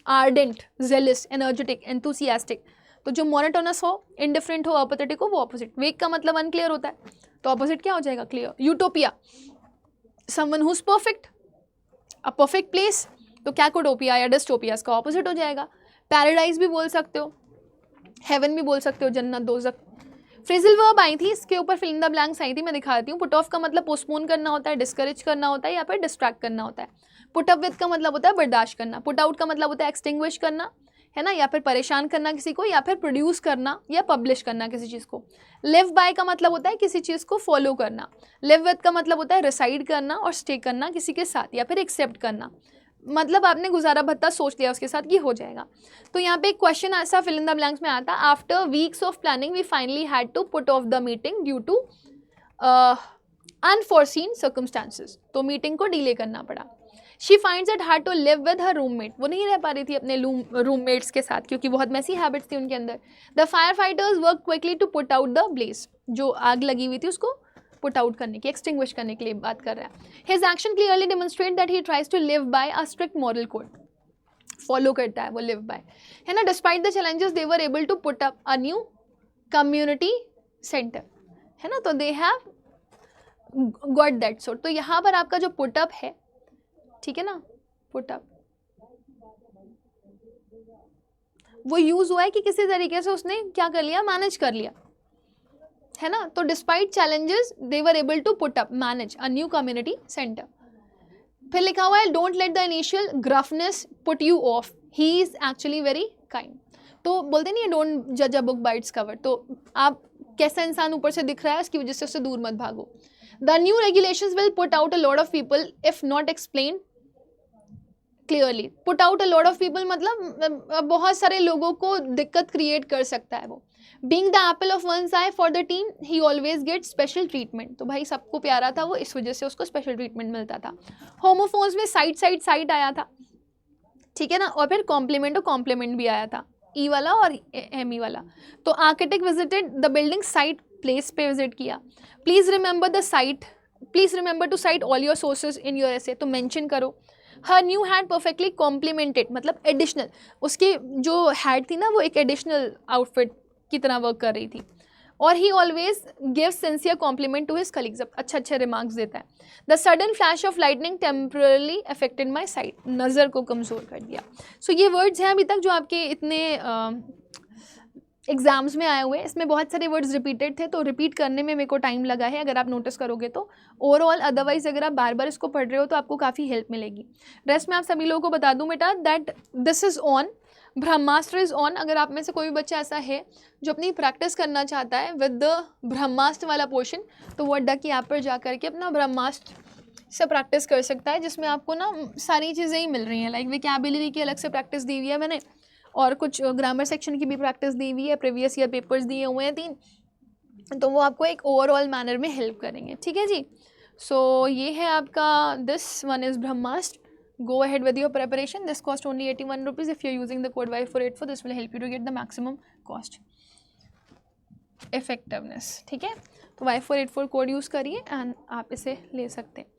ardent, jealous, energetic, enthusiastic, तो जो मोनोटोनस हो, इंडिफरेंट हो, अपैथेटिक हो, वो ऑपोजिट। वेक का मतलब अनक्लियर होता है, तो ऑपोजिट क्या हो जाएगा, clear. Utopia, someone who is perfect, a perfect place, तो कैकोटोपिया या डिस्टोपिया इसका ऑपोजिट हो जाएगा। पैराडाइज भी बोल सकते हो, हेवन भी बोल सकते हो, जन्नत, दोज़ख। फ्रेजल वर्ब आई थी, इसके ऊपर फिल इन द ब्लैंक्स आई थी, मैं दिखा देती हूँ। पुट ऑफ का मतलब पोस्टपोन करना होता है, डिस्करेज करना होता है या फिर डिस्ट्रैक्ट करना होता है। पुट अप विद का मतलब होता है बर्दाश्त करना। पुट आउट का मतलब होता है एक्सटिंग्विश करना, है ना, या फिर परेशान करना किसी को, या फिर प्रोड्यूस करना या पब्लिश करना किसी चीज़ को। लिव बाय का मतलब होता है किसी चीज़ को फॉलो करना। लिव विद का मतलब होता है रिसाइड करना और स्टे करना किसी के साथ, या फिर एक्सेप्ट करना, मतलब आपने गुजारा भत्ता सोच लिया उसके साथ, ये हो जाएगा। तो यहाँ पे एक क्वेश्चन ऐसा फिल इन द ब्लैंक्स में आता है, after weeks of planning we finally had to put off the meeting due to unforeseen circumstances, तो मीटिंग को डिले करना पड़ा। She finds it hard to live with her roommate, वो नहीं रह पा रही थी अपने रूममेट्स के साथ क्योंकि बहुत मैसी हैबिट्स थी उनके अंदर। The fire fighters work quickly to put out the blaze, जो आग लगी हुई थी उसको पुट आउट करने की, एक्सटिंग्विश करने के लिए बात कर रहा है। His action clearly demonstrate that he tries to live by a strict moral code, follow करता है वो लिव बाय, है ना। Despite the challenges they were able to put up a new community centre, है ना, तो they have got that sort. तो यहाँ पर आपका जो पुट अप है, ठीक है ना, पुट अप वो यूज हुआ है कि किसी तरीके से उसने क्या कर लिया, मैनेज कर लिया, है ना। तो despite challenges they were able to put up, manage a new community centre. फिर लिखा हुआ है don't let the initial gruffness put you off, he is actually very kind. तो बोलते नहीं है डोंट जज a book by its cover, तो आप कैसा इंसान ऊपर से दिख रहा है उसकी वजह से उससे दूर मत भागो। The new regulations will put out a lot of people if not explain clearly. Put out a lot of people मतलब बहुत सारे लोगों को दिक्कत क्रिएट कर सकता है वो। Being the apple of one's eye for the team he always get special treatment, तो भाई सबको प्यारा था वो, इस वजह से उसको स्पेशल ट्रीटमेंट मिलता था। होमोफोन्स में साइड आया था, ठीक है ना, और फिर कॉम्प्लीमेंट और कॉम्प्लीमेंट भी आया था, ई वाला और एम ई वाला। तो architect visited the building site, place पे विजिट किया। Please remember the site, please remember to cite all your sources in your essay, तो मेंशन करो। Her new hat perfectly complemented, मतलब एडिशनल, उसकी जो हैड थी ना वो एक एडिशनल आउटफिट की तरह वर्क कर रही थी। और he always give sincere compliment to his colleagues, अच्छे अच्छे रिमार्क्स देता है। The sudden flash of lightning temporarily affected my sight, नज़र को कमज़ोर कर दिया। सो ये वर्ड्स हैं अभी तक जो आपके इतने एग्जाम्स में आए हुए हैं, इसमें बहुत सारे वर्ड्स रिपीटेड थे, तो रिपीट करने में मेरे को टाइम लगा है, अगर आप नोटिस करोगे तो। ओवरऑल अदरवाइज अगर आप बार बार इसको पढ़ रहे हो तो आपको काफ़ी हेल्प मिलेगी। रेस्ट में आप सभी लोगों को बता दूं बेटा that this is on, Brahmastra is on. अगर आप में से कोई भी बच्चा ऐसा है जो अपनी प्रैक्टिस करना चाहता है विद द ब्रह्मास्त्र वाला पोर्शन, तो वो अड्डा की ऐप पर जा करके अपना ब्रह्मास्त्र से प्रैक्टिस कर सकता है, जिसमें आपको ना सारी चीज़ें ही मिल रही हैं। लाइक वोकैबुलरी की अलग से प्रैक्टिस दी हुई है मैंने, और कुछ ग्रामर सेक्शन की भी प्रैक्टिस दी हुई है, प्रीवियस ईयर पेपर्स दिए हुए हैं 3, तो वो आपको एक ओवरऑल मैनर में हेल्प करेंगे, ठीक है जी। सो ये है आपका, this one is Brahmastra. Go ahead with your preparation. This cost only 81 rupees. If you're using the code Y484, this will help you to get the maximum cost effectiveness. ठीक है, तो Y484 कोड यूज़ करिए and आप इसे ले सकते हैं,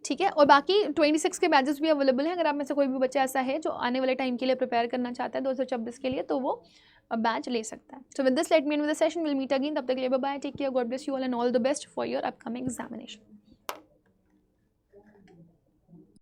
ठीक है। और बाकी 26 के बैचेस भी अवेलेबल हैं, अगर आप में से कोई भी बच्चा ऐसा है जो आने वाले टाइम के लिए प्रिपेयर करना चाहता है 2026 के लिए, तो वो बैच ले सकता है। So with this let me end with the session, will meet again, तब तक के लिए bye bye, take care, God bless you all and all the best for your upcoming examination.